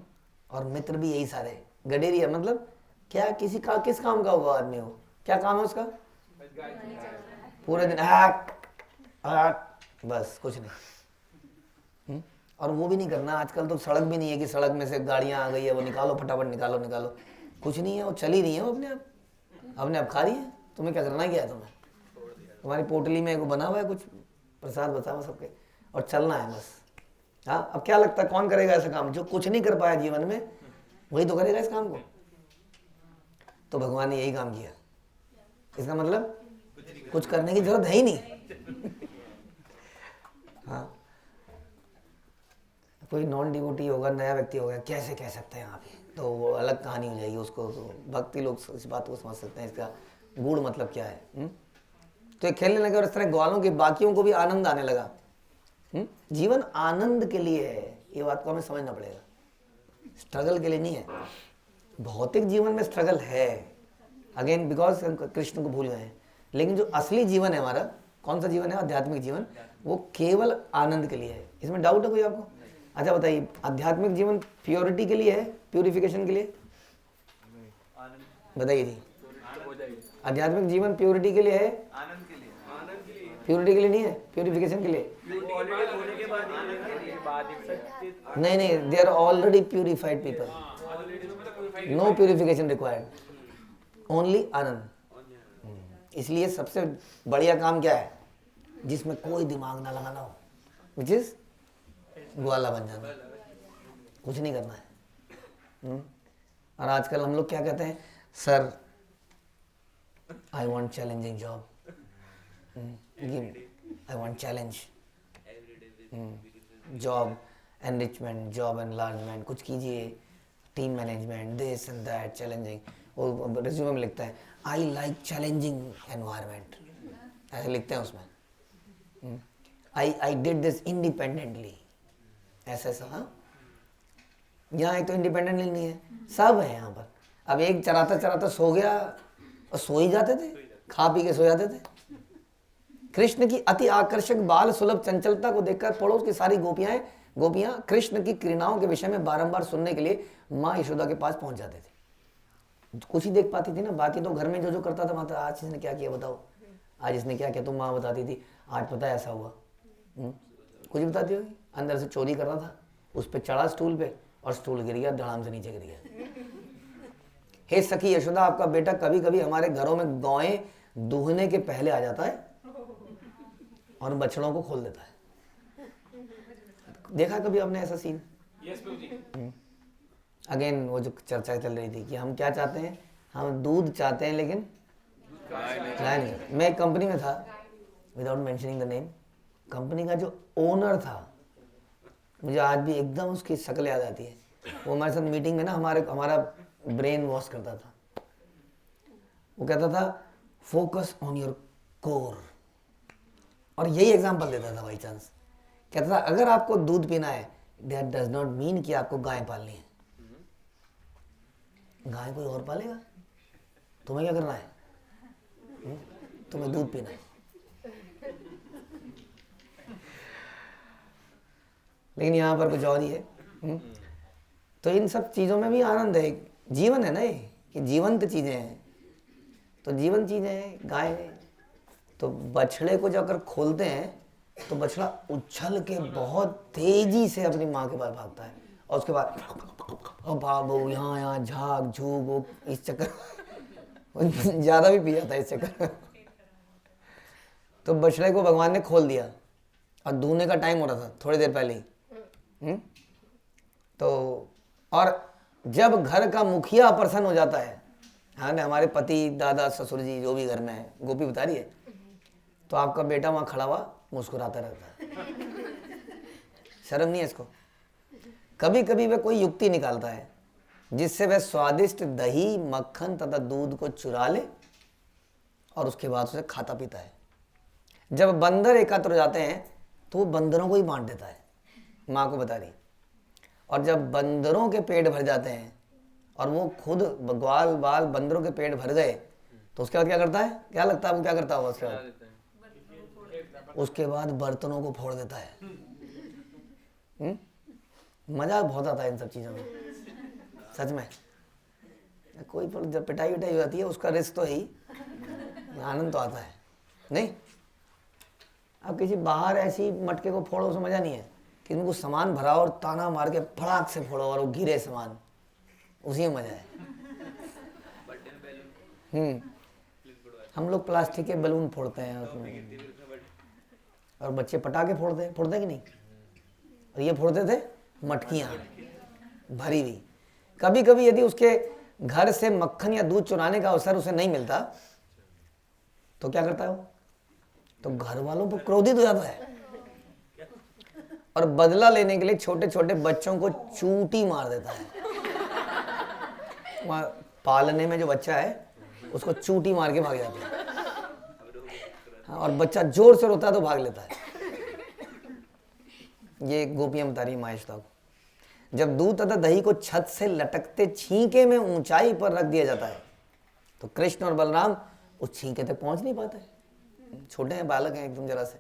Speaker 1: और मित्र भी यही सारे गडेरी है। मतलब क्या किस काम का होगा आदमी हो? क्या काम है उसका? पूरे दिन बस कुछ नहीं। और वो भी नहीं करना। आजकल तो सड़क भी नहीं है कि सड़क में से गाड़ियां आ गई है वो निकालो, फटाफट निकालो। कुछ नहीं है, वो चल ही रही है, वो अपने आप खा रही है। तुम्हें क्या करना क्या है? तुम्हारी पोटली में बना हुआ है कुछ प्रसाद बताओ सबके, और चलना है बस। हाँ, अब क्या लगता है कौन करेगा ऐसा काम? जो कुछ नहीं कर पाया जीवन में वही तो करेगा इस काम को। तो भगवान ने यही काम किया। इसका मतलब कुछ करने की जरूरत है ही नहीं। हाँ, कोई नॉन डिवोटी होगा, नया व्यक्ति होगा, कैसे कह सकते हैं आप? तो वो अलग कहानी हो जाएगी। उसको तो भक्ति लोग इस बात को समझ सकते हैं, इसका गूढ़ मतलब क्या है। तो ये खेलने लगे और इस तरह ग्वालों के बाकियों को भी आनंद आने लगा। जीवन आनंद के लिए है, ये बात को हमें समझना पड़ेगा, स्ट्रगल के लिए नहीं है। भौतिक जीवन में स्ट्रगल है, अगेन बिकॉज हम कृष्ण को भूल गए हैं। लेकिन जो असली जीवन है हमारा, कौन सा जीवन है? आध्यात्मिक जीवन, वो केवल आनंद के लिए है। इसमें डाउट है कोई आपको? अच्छा बताइए, आध्यात्मिक जीवन प्योरिटी के लिए है, प्यूरिफिकेशन के लिए? बताइए जी। आध्यात्मिक जीवन प्योरिटी के लिए है, प्योरिटी के लिए नहीं है, प्योरिफिकेशन के लिए नहीं नहीं, they are already purified people, no purification required, only आनंद। इसलिए सबसे बढ़िया काम क्या है जिसमें कोई दिमाग ना लगाना हो, विच इज ग्वाला बन जाना, कुछ नहीं करना है। और आजकल हम लोग क्या कहते हैं, sir I want challenging job, I want challenge, job enrichment, job enlargement, कुछ कीजिए, team management, this and that, challenging. वो रिज्यूमे में लिखता है आई लाइक चैलेंजिंग एनवायरनमेंट, ऐसे लिखते हैं उसमें। आई डिड दिस इंडिपेंडेंटली, ऐसा ऐसा। हाँ, यहाँ एक तो इंडिपेंडेंटली नहीं है, सब है यहाँ पर। अब एक चराता चराता सो गया और सो ही जाते थे, खा पी के सो जाते थे। कृष्ण की अति आकर्षक बाल सुलभ चंचलता को देखकर पड़ोस की सारी गोपियां कृष्ण की क्रीड़ाओं के विषय में बारंबार सुनने के लिए माँ यशोदा के पास पहुंच जाते थे। कुछ ही देख पाती थी ना, बाकी तो घर में जो जो करता था माता, आज इसने क्या किया बताओ, आज इसने क्या किया, तुम माँ बताती थी आज पता है ऐसा हुआ, कुछ बताती होगी। अंदर से चोरी कर रहा था, उस पर चढ़ा स्टूल पे और स्टूल गिर गया, धड़ाम से नीचे गिर गया। हे सखी यशोदा, आपका बेटा कभी कभी हमारे घरों में गौएं दूहने के पहले आ जाता है और बछड़ों को खोल देता है। देखा कभी आपने ऐसा सीन? अगेन वो जो चर्चा चल रही थी कि हम क्या चाहते हैं, हम दूध चाहते हैं लेकिन गाय नहीं। मैं एक कंपनी में था, without mentioning the name, company का जो ओनर था, मुझे आज भी एकदम उसकी शक्ल याद आती है। वो हमारे साथ मीटिंग में ना हमारा ब्रेन वॉश करता था। वो कहता था फोकस ऑन योर कोर, और यही एग्जांपल देता था बाई चांस। कहता था अगर आपको दूध पीना है, दैट डज नॉट मीन कि आपको गाय पालनी है। गाय कोई और पालेगा, तुम्हें क्या करना है, तुम्हें दूध पीना है। लेकिन यहाँ पर कुछ और ही है। तो इन सब चीज़ों में भी आनंद है, जीवन है ना ये, कि जीवंत चीज़ें हैं। तो जीवन चीज़ें हैं, गाय है। तो बछड़े को जब अगर खोलते हैं तो बछड़ा उछल के बहुत तेजी से अपनी माँ के पास भागता है, और उसके बाद और भागो यहाँ झाग झूग, इस चक्कर ज़्यादा भी पी जाता है इस चक्कर। तो बछड़े को भगवान ने खोल दिया और दूहने का टाइम हो रहा था थोड़ी देर पहले ही। तो और जब घर का मुखिया प्रसन्न हो जाता है, हाँ ना, हमारे पति दादा ससुर जी जो भी घर में है, गोपी बता रही है, तो आपका बेटा वहाँ खड़ा हुआ मुस्कुराता रहता है। शर्म नहीं है इसको? कभी कभी वह कोई युक्ति निकालता है जिससे वह स्वादिष्ट दही मक्खन तथा दूध को चुरा ले और उसके बाद उसे खाता पीता है। जब बंदर एकत्र हो जाते हैं तो वो बंदरों को ही बांट देता है, माँ को बता रही। और जब बंदरों के पेट भर जाते हैं और वो खुद ग्वाल बाल बंदरों के पेट भर गए, तो उसके बाद क्या करता है? क्या लगता है वो क्या करता होगा उसके बाद? उसके बाद बर्तनों को फोड़ देता है। मजा बहुत आता है इन सब चीज़ों में, सच में। कोई पर जब पिटाई विटाई हो जाती है उसका रिस्क तो है ही, आनंद तो आता है नहीं। अब किसी बाहर ऐसी मटके को फोड़ो उसमें मजा नहीं है, कि उनको सामान भराओ और ताना मार के फड़ाक से फोड़ो और वो गिरे सामान, उसी में मजा है। हम लोग प्लास्टिक के बैलून फोड़ते हैं उसमें, और बच्चे पटाखे फोड़ते कि नहीं? और ये फोड़ते थे मटकियाँ भरी हुई। कभी कभी यदि उसके घर से मक्खन या दूध चुराने का अवसर उसे नहीं मिलता तो क्या करता है वो? तो घर वालों पर क्रोधित हो जाता है और बदला लेने के लिए छोटे छोटे बच्चों को चूंटी मार देता है। वहाँ पालने में जो बच्चा है उसको चूंटी मार के भाग जाता है। हाँ, और बच्चा जोर से रोता है तो भाग लेता है। ये गोपियां बता रही है माँ यशोदा को। जब दूध तथा दही को छत से लटकते छींके में ऊंचाई पर रख दिया जाता है तो कृष्ण और बलराम उस छींके तक पहुंच नहीं पाते, छोटे हैं, बालक हैं एकदम जरा से।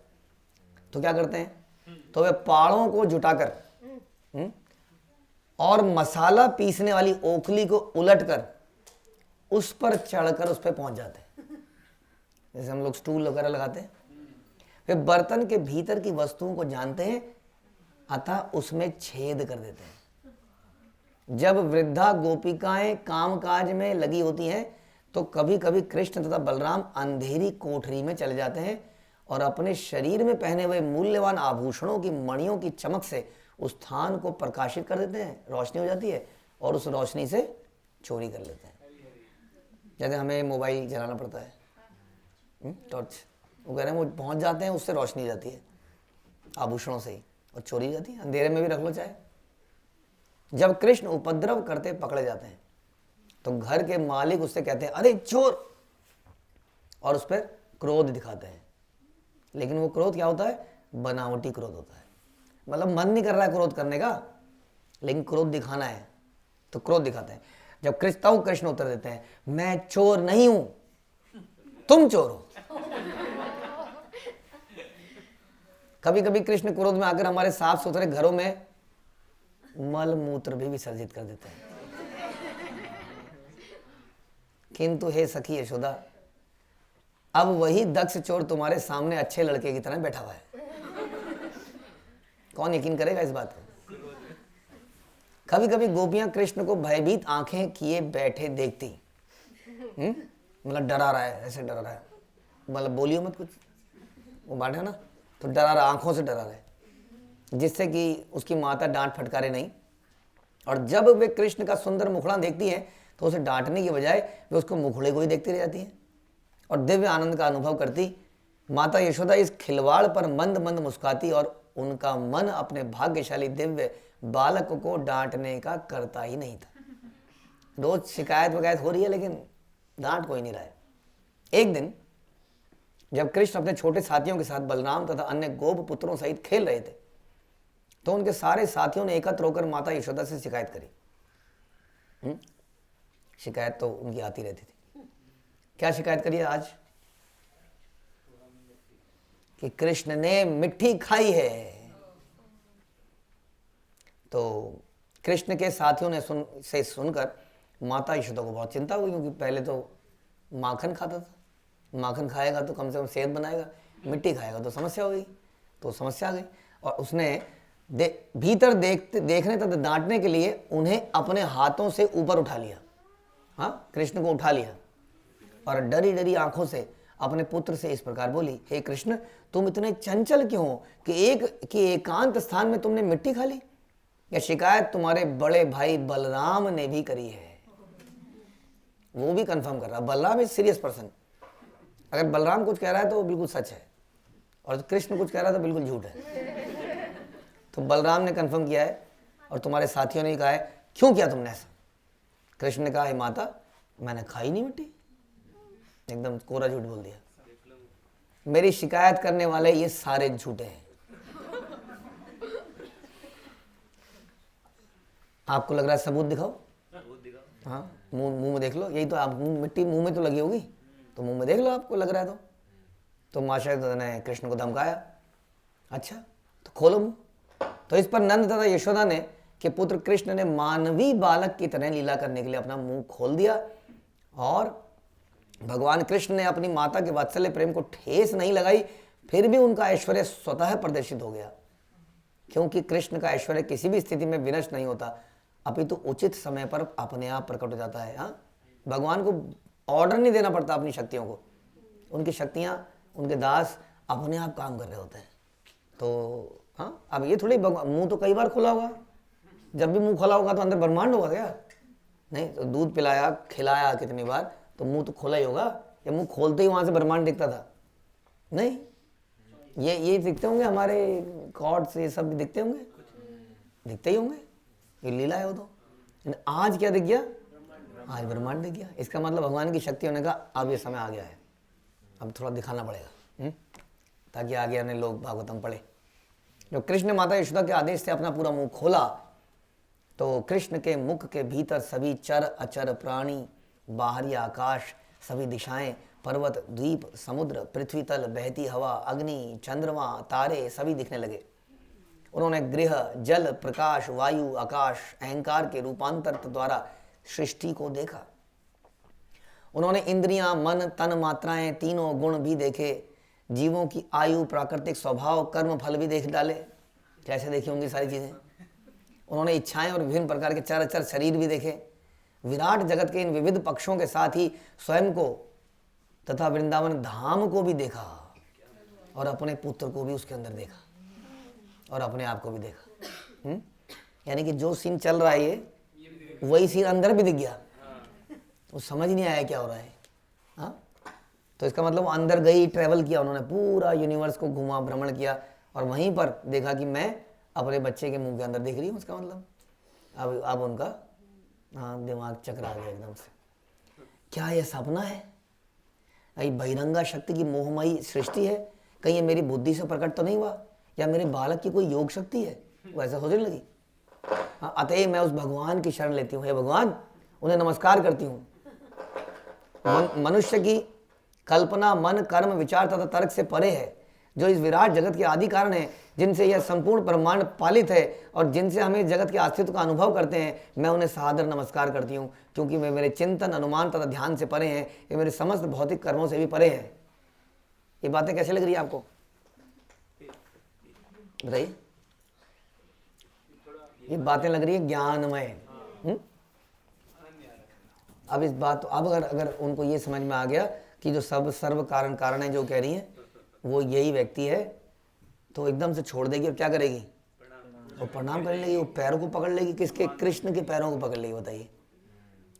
Speaker 1: तो क्या करते हैं? तो वे पाड़ों को जुटाकर और मसाला पीसने वाली ओखली को उलटकर उस पर चढ़कर उस पर पहुंच जाते हैं, जैसे हम लोग स्टूल वगैरह लगाते हैं। वे बर्तन के भीतर की वस्तुओं को जानते हैं, अतः उसमें छेद कर देते हैं। जब वृद्धा गोपिकाएं कामकाज में लगी होती हैं तो कभी कभी कृष्ण तथा बलराम अंधेरी कोठरी में चले जाते हैं और अपने शरीर में पहने हुए मूल्यवान आभूषणों की मणियों की चमक से उस स्थान को प्रकाशित कर देते हैं, रोशनी हो जाती है और उस रोशनी से चोरी कर लेते हैं। जैसे हमें मोबाइल जलाना पड़ता है, टॉर्च, वो कह रहे हैं वो पहुंच जाते हैं, उससे रोशनी हो जाती है आभूषणों से ही, और चोरी हो जाती है। अंधेरे में भी रख लो चाहे। जब कृष्ण उपद्रव करते पकड़े जाते हैं तो घर के मालिक उससे कहते हैं अरे चोर, और उस पर क्रोध दिखाते हैं। लेकिन वो क्रोध क्या होता है? बनावटी क्रोध होता है। मतलब मन नहीं कर रहा है क्रोध करने का, लेकिन क्रोध दिखाना है तो क्रोध दिखाते हैं। जब कृष्ण उत्तर देते हैं मैं चोर नहीं हूं, तुम चोर हो। कभी कभी कृष्ण क्रोध में आकर हमारे साफ सुथरे घरों में मल मूत्र भी विसर्जित कर देते हैं। किंतु हे सखी यशोदा, अब वही दक्ष चोर तुम्हारे सामने अच्छे लड़के की तरह बैठा हुआ है। कौन यकीन करेगा इस बात को? कभी कभी गोपियां कृष्ण को भयभीत आंखें किए बैठे देखती, मतलब डरा रहा है, ऐसे डरा रहा है, मतलब बोलियो मत कुछ, वो बैठा ना तो डरा रहा, आंखों से डरा रहा है, जिससे कि उसकी माता डांट फटकारे नहीं। और जब वे कृष्ण का सुंदर मुखड़ा देखती हैं तो उसे डांटने की बजाय वे उसको मुखड़े को ही देखती रह जाती हैं और दिव्य आनंद का अनुभव करती। माता यशोदा इस खिलवाड़ पर मंद मंद मुस्कुराती और उनका मन अपने भाग्यशाली दिव्य बालक को डांटने का करता ही नहीं था। रोज शिकायत वकायत हो रही है लेकिन डांट कोई नहीं रहा है। एक दिन जब कृष्ण अपने छोटे साथियों के साथ बलराम तथा अन्य गोप पुत्रों सहित खेल रहे थे तो उनके सारे साथियों ने एकत्र होकर माता यशोदा से शिकायत करी। शिकायत तो उनकी आती रहती थी। क्या शिकायत करी आज? कि कृष्ण ने मिट्टी खाई है। तो कृष्ण के साथियों ने सुनकर माता यशोदा को बहुत चिंता हुई, क्योंकि पहले तो माखन खाता था, माखन खाएगा तो कम से कम सेहत बनाएगा, मिट्टी खाएगा तो समस्या होगी। तो समस्या आ गई और उसने भीतर देखने तथा डांटने के लिए उन्हें अपने हाथों से ऊपर उठा लिया। हाँ, कृष्ण को उठा लिया और डरी डरी आंखों से अपने पुत्र से इस प्रकार बोली, हे कृष्ण, तुम इतने चंचल क्यों हो कि एकांत स्थान में तुमने मिट्टी खा ली? यह शिकायत तुम्हारे बड़े भाई बलराम ने भी करी है। वो भी कंफर्म कर रहा, बलराम इज सीरियस पर्सन। अगर बलराम कुछ कह रहा है तो बिल्कुल सच है और कृष्ण कुछ कह रहा है तो बिल्कुल झूठ है। तो बलराम ने कंफर्म किया है और तुम्हारे साथियों ने कहा है, क्यों किया तुमने ऐसा? कृष्ण ने कहा, हे माता, मैंने खाई नहीं मिट्टी। एकदम कोरा झूठ बोल दिया। मेरी शिकायत करने वाले ये सारे झूठे हैं। आपको लग रहा है सबूत दिखाओ? हाँ, मुंह में देख लो। यही तो आप, मिट्टी मुंह में तो लगी होगी तो मुंह में देख लो, आपको लग रहा है तो माशा ने कृष्ण को धमकाया। अच्छा, तो खोलो मुंह। तो इस पर नंद तथा यशोदा ने कि पुत्र कृष्ण ने मानवी बालक की तरह लीला करने के लिए अपना मुंह खोल दिया और भगवान कृष्ण ने अपनी माता के वात्सल्य प्रेम को ठेस नहीं लगाई, फिर भी उनका ऐश्वर्य स्वतः प्रदर्शित हो गया। क्योंकि कृष्ण का ऐश्वर्य किसी भी स्थिति में विनष्ट नहीं होता, अपितु उचित समय पर अपने आप प्रकट हो जाता है। हाँ, भगवान को ऑर्डर नहीं देना पड़ता अपनी शक्तियों को, उनकी शक्तियाँ, उनके दास अपने आप काम कर रहे होते हैं। तो हाँ, अब ये थोड़ी मुंह तो कई बार खुला होगा, जब भी मुंह खुला होगा तो अंदर ब्रह्मांड होगा क्या? नहीं, तो दूध पिलाया, खिलाया कितनी बार, तो मुंह तो खुला ही होगा। या मुंह खोलते ही वहां से ब्रह्मांड दिखता था? नहीं, ये दिखते होंगे हमारे कॉर्ड्स, ये सब दिखते होंगे, दिखते ही होंगे, ये लीला है वो तो। आज क्या दिख गया? आज ब्रह्मांड दिख गया। इसका मतलब भगवान की शक्ति होने का अब ये समय आ गया है, अब थोड़ा दिखाना पड़ेगा ताकि आगे आने लोग भागवतम पढ़े। जब कृष्ण ने माता यशोदा के आदेश से अपना पूरा मुंह खोला तो कृष्ण के मुख के भीतर सभी चर अचर प्राणी, बाहरी आकाश, सभी दिशाएं, पर्वत, द्वीप, समुद्र, पृथ्वी तल, बहती हवा, अग्नि, चंद्रमा, तारे सभी दिखने लगे। उन्होंने गृह, जल, प्रकाश, वायु, आकाश, अहंकार के रूपांतर द्वारा सृष्टि को देखा। उन्होंने इंद्रियां, मन, तन मात्राएं, तीनों गुण भी देखे, जीवों की आयु, प्राकृतिक स्वभाव, कर्म फल भी देख डाले, कैसे देखी होंगी सारी चीज़ें। उन्होंने इच्छाएं और विभिन्न प्रकार के चर शरीर भी देखे। विराट जगत के इन विविध पक्षों के साथ ही स्वयं को तथा वृंदावन धाम को भी देखा और अपने पुत्र को भी उसके अंदर देखा और अपने आप को भी देखा। यानी कि जो सीन चल रहा है ये वही सीन अंदर भी दिख गया, वो समझ नहीं आया क्या हो रहा है। हाँ, तो इसका मतलब वो अंदर गई, ट्रैवल किया, उन्होंने पूरा यूनिवर्स को घुमा, भ्रमण किया और वहीं पर देखा कि मैं अपने बच्चे के मुंह के अंदर देख रही हूँ। उसका मतलब अब उनका दिमाग चकरा गया एकदम से। क्या ये सपना है? ये बहिरंगा शक्ति की मोहमयी सृष्टि है? कहीं ये मेरी बुद्धि से प्रकट तो नहीं हुआ, या मेरे बालक की कोई योग शक्ति है? वो ऐसा सोचने लगी। अतएव मैं उस भगवान की शरण लेती हूँ। हे भगवान, उन्हें नमस्कार करती हूँ। मनुष्य की कल्पना मन, कर्म, विचार तथा तर्क से परे है, जो इस विराट जगत के आदि कारण है, जिनसे यह संपूर्ण ब्रह्मांड पालित है और जिनसे हम इस जगत के अस्तित्व का अनुभव करते हैं। मैं उन्हें सादर नमस्कार करती हूँ, क्योंकि वे मेरे चिंतन, अनुमान तथा ध्यान से परे हैं। ये मेरे समस्त भौतिक कर्मों से भी परे हैं। ये बातें कैसे लग रही है आपको? बताइए। ये बातें लग रही है ज्ञानमय। अब इस बात, अब अगर उनको ये समझ में आ गया कि जो सब सर्व कारण है जो कह रही है वो यही व्यक्ति है, तो एकदम से छोड़ देगी और क्या करेगी? वो प्रणाम कर लेगी, वो पैरों को पकड़ लेगी। किसके? कृष्ण के पैरों को पकड़ लेगी। बताइए।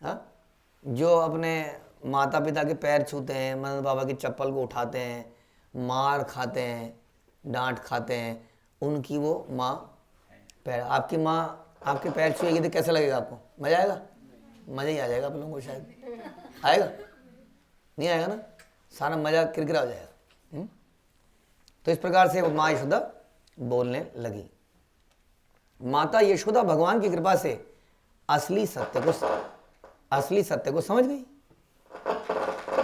Speaker 1: हाँ, जो अपने माता पिता के पैर छूते हैं, मदन बाबा की चप्पल को उठाते हैं, मार खाते हैं, डांट खाते हैं, उनकी वो माँ पैर। आपकी माँ आपके पैर छुएगी तो कैसा लगेगा आपको? मजा आएगा? मजा ही आ जाएगा आप लोगों को। शायद आएगा? नहीं आएगा ना? सारा मजा किरकिरा हो जाएगा। तो इस प्रकार से वो माँ यशोदा बोलने लगी। माता यशोदा भगवान की कृपा से असली सत्य को समझ गई।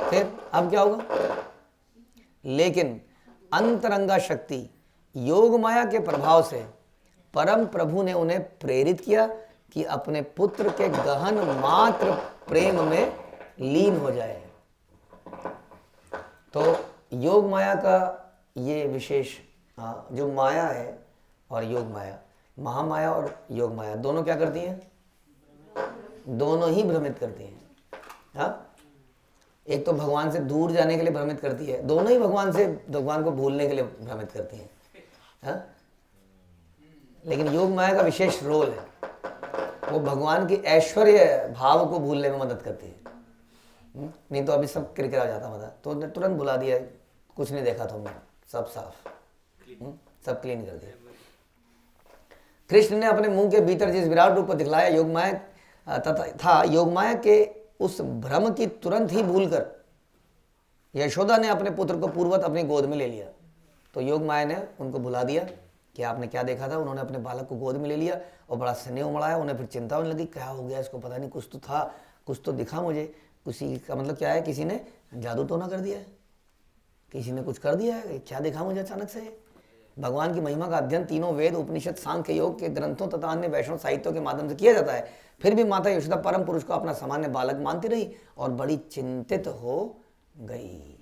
Speaker 1: फिर अब क्या होगा? लेकिन अंतरंगा शक्ति योग माया के प्रभाव से परम प्रभु ने उन्हें प्रेरित किया कि अपने पुत्र के गहन मात्र प्रेम में लीन हो जाए। तो योग माया का ये विशेष जो माया है और योग माया, महामाया और योग माया दोनों क्या करती हैं? दोनों ही भ्रमित करती हैं। हाँ, एक तो भगवान से दूर जाने के लिए भ्रमित करती है, दोनों ही भगवान को भूलने के लिए भ्रमित करती हैं। हाँ? लेकिन योग माया का विशेष रोल है, वो भगवान की ऐश्वर्य भाव को भूलने में मदद करती है। नहीं तो अभी सब किरकिरा जाता मजा, तो तुरंत भुला दिया, कुछ नहीं देखा तुमने, सब साफ, सब क्लीन कर दिया। कृष्ण ने अपने मुंह के भीतर जिस विराट रूप को दिखलाया योग माया के उस भ्रम की तुरंत ही भूलकर यशोदा ने अपने पुत्र को पूर्ववत अपनी गोद में ले लिया। तो योग माया ने उनको भुला दिया कि आपने क्या देखा था। उन्होंने अपने बालक को गोद में ले लिया और बड़ा स्नेह उमड़ाया। उन्हें फिर चिंता होने लगी, क्या हो गया इसको, पता नहीं, कुछ तो था, कुछ तो दिखा मुझे। किसी का मतलब क्या है? किसी ने जादू टोना कर दिया है, किसी ने कुछ कर दिया है, क्या देखा मुझे अचानक से। भगवान की महिमा का अध्ययन तीनों वेद, उपनिषद, सांख्य योग के ग्रंथों तथा अन्य वैष्णव साहित्यों के माध्यम से किया जाता है। फिर भी माता यशोदा परम पुरुष को अपना सामान्य बालक मानती रही और बड़ी चिंतित हो गई।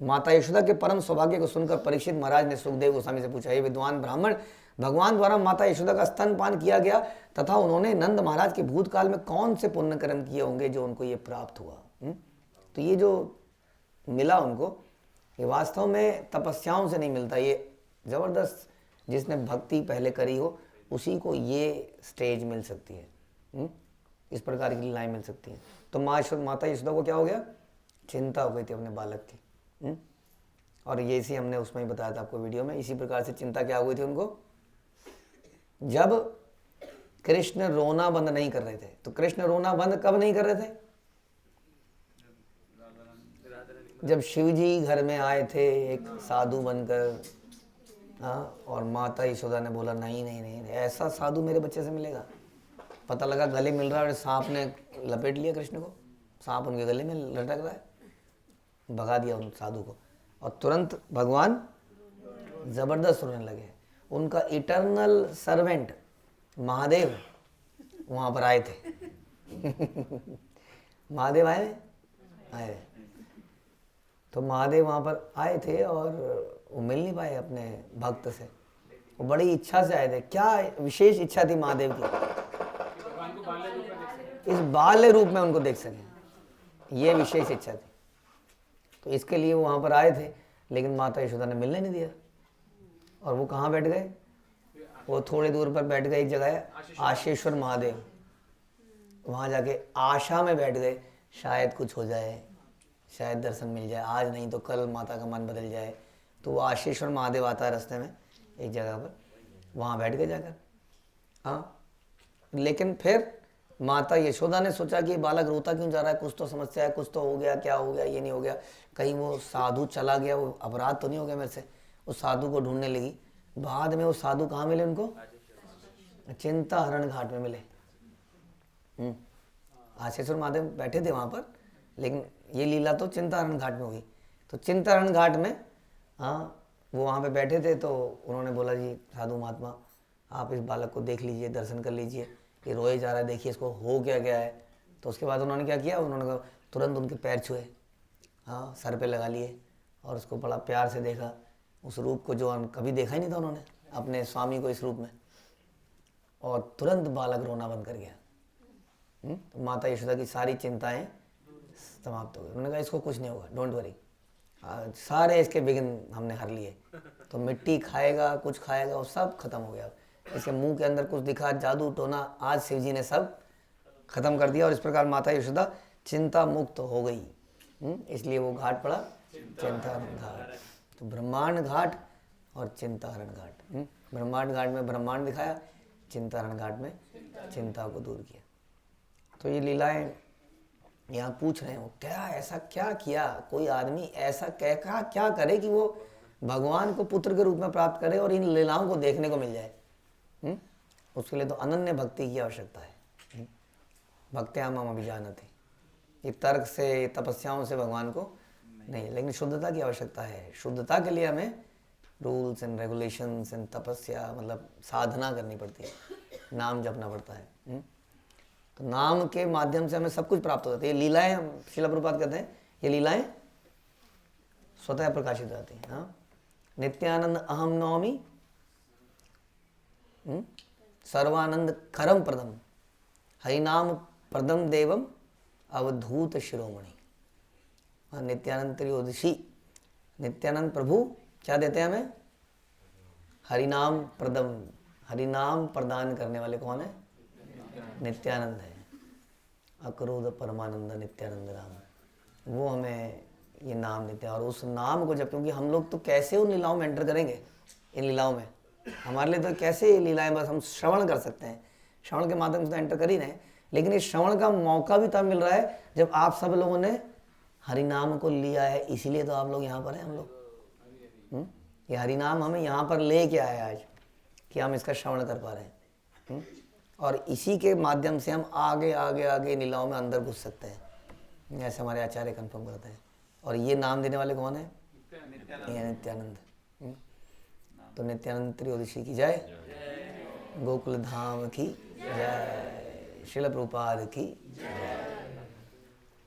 Speaker 1: माता यशोदा के परम सौभाग्य को सुनकर परीक्षित महाराज ने सुखदेव गोस्वामी से पूछा, हे विद्वान ब्राह्मण, भगवान द्वारा माता यशोदा का स्तनपान किया गया तथा उन्होंने नंद महाराज के भूतकाल में कौन से पुण्य कर्म किए होंगे जो उनको ये प्राप्त हुआ। तो ये जो मिला उनको, ये वास्तव में तपस्याओं से नहीं मिलता। ये जबरदस्त, जिसने भक्ति पहले करी हो उसी को ये स्टेज मिल सकती है, इस प्रकार की लीलाएं मिल सकती हैं। तो माता यशोदा को क्या हो गया? चिंता हो गई थी अपने बालक की। और ये इसी हमने उसमें ही बताया था आपको वीडियो में। इसी प्रकार से चिंता क्या हो गई थी उनको, जब कृष्ण रोना बंद नहीं कर रहे थे। तो कृष्ण रोना बंद कब नहीं कर रहे थे? जब शिव जी घर में आए थे एक साधु बनकर, और माता यशोदा ने बोला नहीं नहीं नहीं, ऐसा साधु मेरे बच्चे से मिलेगा। पता लगा गले मिल रहा है और सांप ने लपेट लिया कृष्ण को, सांप उनके गले में लटक रहा है, भगा दिया उन साधु को। और तुरंत भगवान जबरदस्त रोने लगे। उनका इटर्नल सर्वेंट महादेव वहाँ पर आए थे। महादेव आए। तो महादेव वहाँ पर आए थे और वो मिल नहीं पाए अपने भक्त से। वो बड़ी इच्छा से आए थे। क्या विशेष इच्छा थी महादेव की?
Speaker 2: भगवान को बाल्य रूप में देख सके।
Speaker 1: इस बाल्य रूप में उनको देख सकें, ये विशेष इच्छा थी। तो इसके लिए वो वहाँ पर आए थे, लेकिन माता यशोदा ने मिलने नहीं दिया। और वो कहाँ बैठ गए? वो थोड़ी दूर पर बैठ गए, एक जगह है आशेश्वर महादेव। वहाँ जाके आशा में बैठ गए, शायद कुछ हो जाए, शायद दर्शन मिल जाए, आज नहीं तो कल माता का मन बदल जाए। तो वो आशेश्वर महादेव आता है रास्ते में एक जगह पर, वहाँ बैठ गए जाकर। हाँ, लेकिन फिर माता यशोदा ने सोचा कि बालक रोता क्यों जा रहा है, कुछ तो समस्या है, कुछ तो हो गया, क्या हो गया, ये नहीं हो गया, कहीं वो साधु चला गया, वो अपराध तो नहीं हो गया मेरे से। उस साधु को ढूंढने लगी। बाद में वो साधु कहाँ मिले उनको? चिंताहरण घाट में मिले। आशेश्वर महादेव बैठे थे वहाँ पर, लेकिन ये लीला तो चिंताहरण घाट में हुई। तो चिंताहरण घाट में हाँ वो वहाँ पे बैठे थे। तो उन्होंने बोला, जी साधु महात्मा आप इस बालक को देख लीजिए, दर्शन कर लीजिए, ये रोए जा रहा है, देखिए इसको हो क्या गया है। तो उसके बाद उन्होंने क्या किया, उन्होंने तुरंत उनके पैर छुए, हाँ सर पे लगा लिए, और उसको बड़ा प्यार से देखा, उस रूप को जो कभी देखा ही नहीं था उन्होंने अपने स्वामी को इस रूप में। और तुरंत बालक रोना बंद कर गया। तो माता यशोदा की सारी चिंताएं समाप्त हो गई। उन्होंने कहा इसको कुछ नहीं होगा, डोंट वरी, सारे इसके विघ्न हमने हर लिए। तो मिट्टी खाएगा, कुछ खाएगा, वो सब खत्म हो गया। इसके मुंह के अंदर कुछ दिखा, जादू टोना, आज शिव जी ने सब खत्म कर दिया। और इस प्रकार माता यशोदा चिंता मुक्त हो गई। इसलिए वो घाट पड़ा चिंताहरण घाट। तो ब्रह्मांड घाट और चिंताहरण घाट। ब्रह्मांड घाट में ब्रह्मांड दिखाया, चिंताहरण घाट में चिंता को दूर किया। तो ये लीलाएं यहाँ पूछ रहे हो, क्या ऐसा क्या किया, कोई आदमी ऐसा क्या करे कि वो भगवान को पुत्र के रूप में प्राप्त करे और इन लीलाओं को देखने को मिल जाए। उसके लिए तो अनन्य भक्ति की आवश्यकता है। भक्त्या माम अभिजानते, ये तर्क से, तपस्याओं से भगवान को नहीं, लेकिन शुद्धता की आवश्यकता है। शुद्धता के लिए हमें रूल्स एंड रेगुलेशंस एंड तपस्या, मतलब साधना करनी पड़ती है, नाम जपना पड़ता है। तो नाम के माध्यम से हमें सब कुछ प्राप्त हो जाता है। ये लीलाएं, श्रील प्रभुपाद कहते हैं, ये लीलाएं स्वतः प्रकाशित हो जाती हैं। हाँ, नित्यानंद अहम नौमी सर्वानंद खरम प्रदम हरिनाम प्रदम देवम अवधूत शिरोमणि। नित्यानंद त्रियोदशी, नित्यानंद प्रभु क्या देते हैं हमें? हरिनाम प्रदम, हरिनाम प्रदान करने वाले कौन है? नित्यानंद है। अक्रोध परमानंद नित्यानंद राम, वो हमें ये नाम देते हैं। और उस नाम को जब, क्योंकि हम लोग तो कैसे उन लीलाओं में एंटर करेंगे, इन लीलाओं में हमारे लिए तो कैसे लीलाएं, बस हम श्रवण कर सकते हैं, श्रवण के माध्यम से तो एंटर कर ही रहे हैं। लेकिन इस श्रवण का मौका भी तब मिल रहा है जब आप सब लोगों ने हरिनाम को लिया है, इसीलिए तो आप लोग यहाँ पर हैं। हम लोग ये हरिनाम हमें यहाँ पर ले के आया आज कि हम इसका श्रवण कर पा रहे हैं। और इसी के माध्यम से हम आगे आगे आगे लीलाओं में अंदर घुस सकते हैं, ऐसे हमारे आचार्य कंफर्म करते हैं। और ये नाम देने वाले कौन है? ये नित्यानंद। तो नित्यानंद त्रियोदशी की जय, गोकुल धाम की जय, श्रील प्रभुपाद की जय।